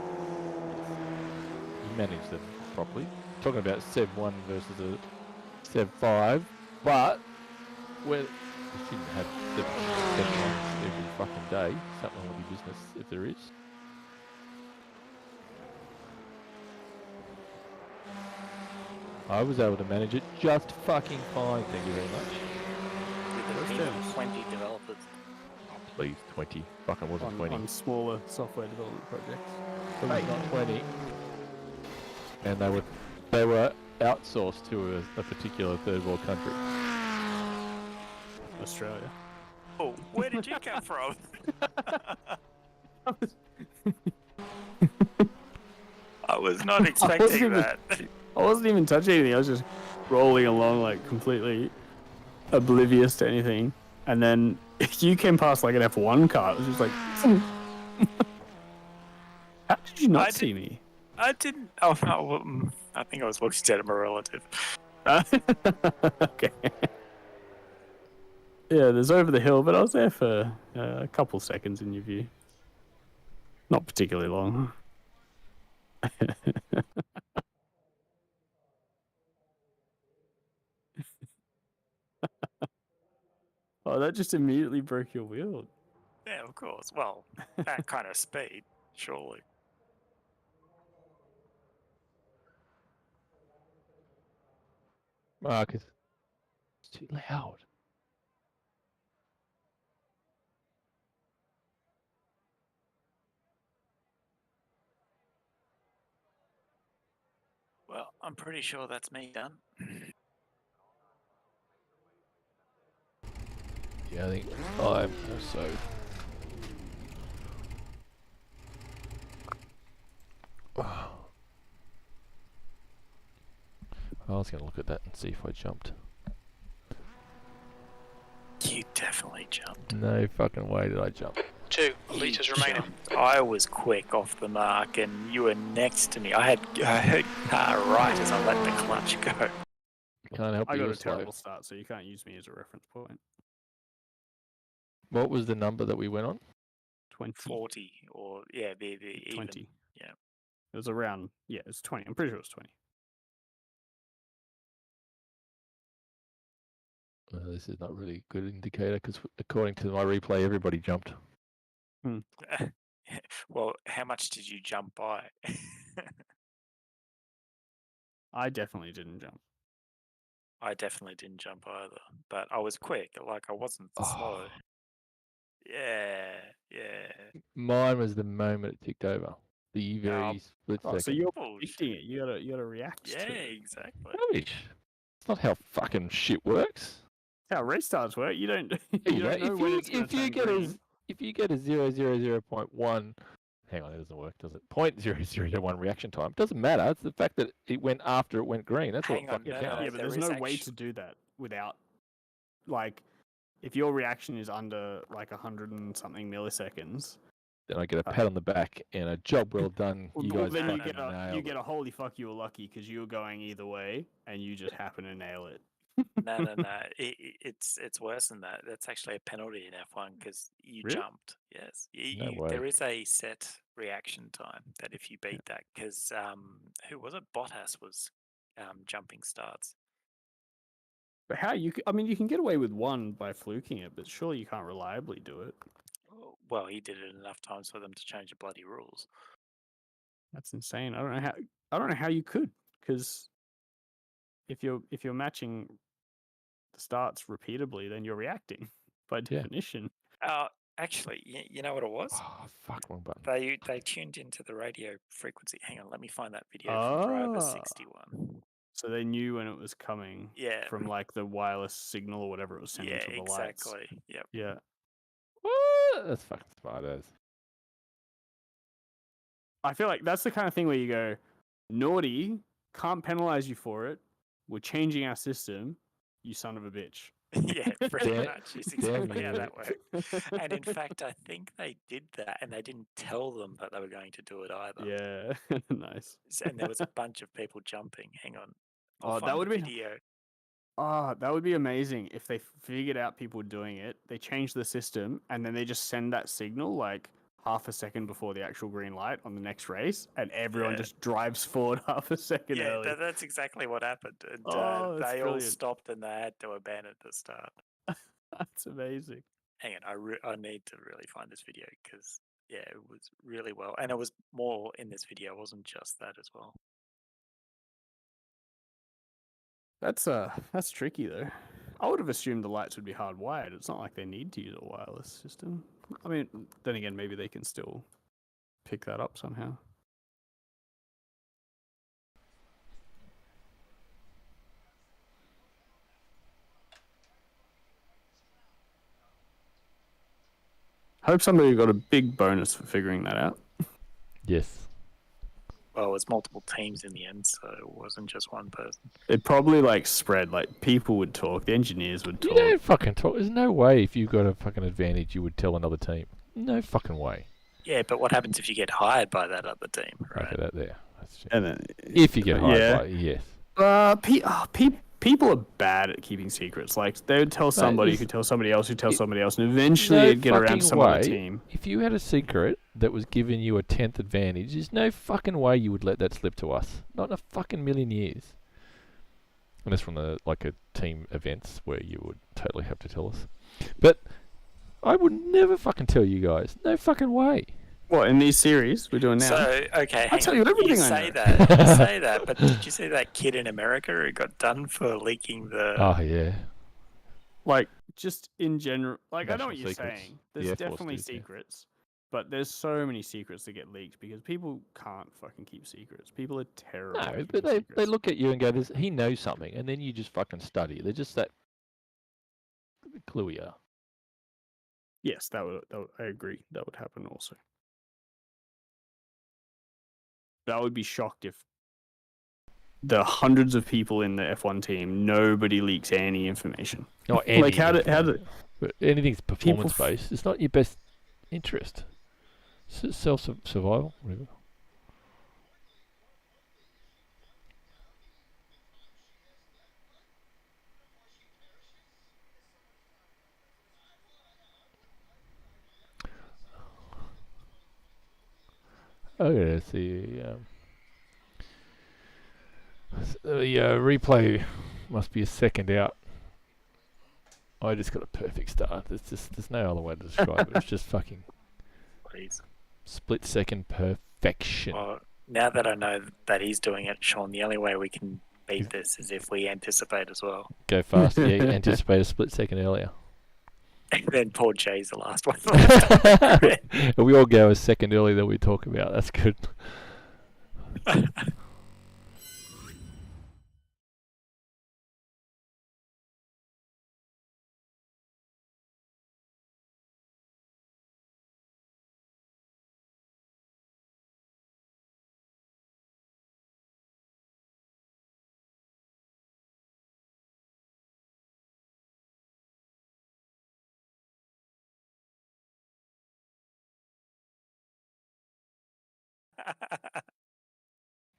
You manage them properly. Talking about Sev 1 versus a Sev 5, but when you shouldn't have Sev 1s every fucking day. Something will be business if there is. I was able to manage it just fucking fine, thank you very much. With a team of 20 developers. Oh, please, 20. Fucking wasn't 20. On smaller software development projects. It was not 20. And they were outsourced to a particular third world country. Australia. Oh, where did you come from? I was not expecting even- that. I wasn't even touching anything. I was just rolling along like completely oblivious to anything. And then you came past like an F1 car. It was just like, how did you not I see me? I didn't. Oh no, I think I was looking at my relative. Okay. Yeah, there's over the hill, but I was there for a couple seconds in your view. Not particularly long. Oh, that just immediately broke your wheel. Yeah, of course. Well, that kind of speed, surely. Marcus, it's too loud. Well, I'm pretty sure that's me done. Yeah, I think 5 or so. I was going to look at that and see if I jumped. You definitely jumped. No fucking way did I jump. 2 litres remaining. Jumped. I was quick off the mark, and you were next to me. I heard car right as I let the clutch go. Can't help I you, got you're a slow. terrible start, so you can't use me as a reference point. What was the number that we went on? 20. 40 or yeah, the even. 20. Yeah. It was around, yeah, it was 20. I'm pretty sure it was 20. This is not really a good indicator because according to my replay, everybody jumped. Well, how much did you jump by? I definitely didn't jump. I definitely didn't jump either, but I was quick. Like I wasn't slow. Yeah, yeah. Mine was the moment it ticked over. The very Oh. split Oh, second. so you're Bullshit. predicting it. You gotta react Yeah, to it. exactly. Rubbish. It's not how fucking shit works. That's how restarts work. You don't. Yeah, you don't know when it's gonna if you turn get green. if you get a 0.1, hang on, it doesn't work, does it? 0.0001 reaction time. Doesn't matter. It's the fact that it went after it went green. That's Hang what on, fucking no, counts. Yeah, but there there's is no way to do that without, like, if your reaction is under like 100 and something milliseconds, then I get a pat on the back and a job well done. You Well, guys then fucking you nailed get it. a holy fuck, you were lucky because you were going either way and you just happen to nail it. No. It's worse than that. That's actually a penalty in F1 because you Really? jumped. Yes, No way. there is a set reaction time that if you beat that, because who was it? Bottas was jumping starts. But how I mean, you can get away with one by fluking it, but surely you can't reliably do it. Well, he did it enough times for them to change the bloody rules. That's insane. I don't know how you could, because if you're matching the starts repeatedly, then you're reacting by Yeah. definition. Actually, you know what it was? Oh, fuck, wrong button. They tuned into the radio frequency. Hang on, let me find that video from driver 61. So they knew when it was coming. Yeah. From like the wireless signal or whatever it was sending Yeah, from the lights. exactly. Yep. Yeah. What? That's fucking smart as. I feel like that's the kind of thing where you go, naughty, can't penalize you for it. We're changing our system, you son of a bitch. Yeah, pretty Damn- much. It's damn exactly how you. that worked. And in fact, I think they did that, and they didn't tell them that they were going to do it either. Yeah, nice. And there was a bunch of people jumping. Hang on. Oh, I'll that find would the be- video. Oh, that would be amazing if they figured out people doing it, they changed the system, and then they just send that signal like half a second before the actual green light on the next race, and everyone Yeah. just drives forward half a second Yeah, early. that's exactly what happened. And Oh, that's they all brilliant. stopped and they had to abandon the start. That's amazing. Hang on, I need to really find this video because, yeah, it was really well. And it was more in this video, it wasn't just that as well. That's tricky though. I would have assumed the lights would be hardwired. It's not like they need to use a wireless system. I mean, then again, maybe they can still pick that up somehow. I hope somebody got a big bonus for figuring that out. Yes. Well, it was multiple teams in the end, so it wasn't just one person. It probably like spread, like people would talk, the engineers would You talk. don't fucking talk. There's no way if you got a fucking advantage you would tell another team. No fucking way. Yeah, but what happens if you get hired by that other team, right? Okay, that there. That's And then, if you get hired yeah. by yes. People are bad at keeping secrets. Like they would tell somebody is- who tell somebody else who tells somebody else, and eventually No it'd get around fucking to some other way. team. If you had a secret that was giving you a 10th advantage, there's no fucking way you would let that slip to us. Not in a fucking million years. Unless from the like a team events where you would totally have to tell us. But I would never fucking tell you guys. No fucking way. What, in these series we're doing now? So, okay, I'll tell you everything you I say know. that, you say that, but did you see that kid in America who got done for leaking the... Oh yeah. Like, just in general, like I know National what you're secrets. saying. The There's Air Force definitely did, yeah. secrets, but there's so many secrets that get leaked because people can't fucking keep secrets. People are terrible. No, at but keeping they secrets. look at you and go, he knows something, and then you just fucking study. They're just that cluey. Yes, that would I agree. That would happen also. But I would be shocked if the hundreds of people in the F1 team, nobody leaks any information. Not Like how did But anything's People performance based. It's not your best interest. Self survival, whatever. Okay, let's see. The replay must be a second out. I just got a perfect start. There's no other way to describe it. It's just fucking Please. split second perfection. Well, now that I know that he's doing it, Sean, the only way we can beat this is if we anticipate as well. Go fast. Yeah, anticipate a split second earlier. And then poor Jay's the last one. We all go a second early that we talk about. That's good.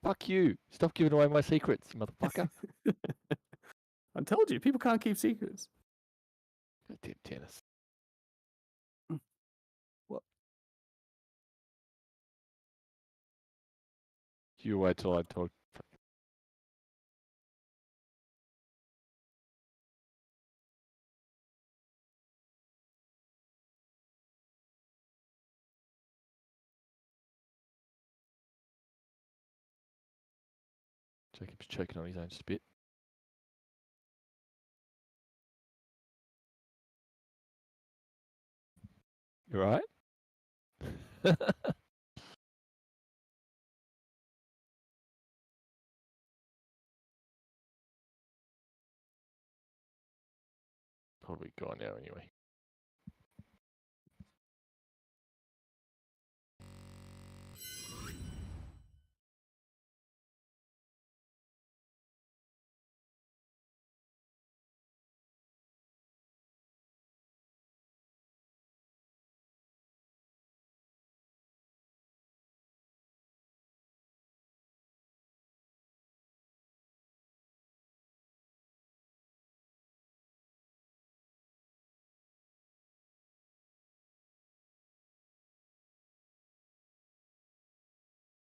Fuck you. Stop giving away my secrets, you motherfucker. I told you, people can't keep secrets. Goddamn tennis. What? You wait till I talk. Jacob's choking on his own spit. You right? Probably gone now anyway.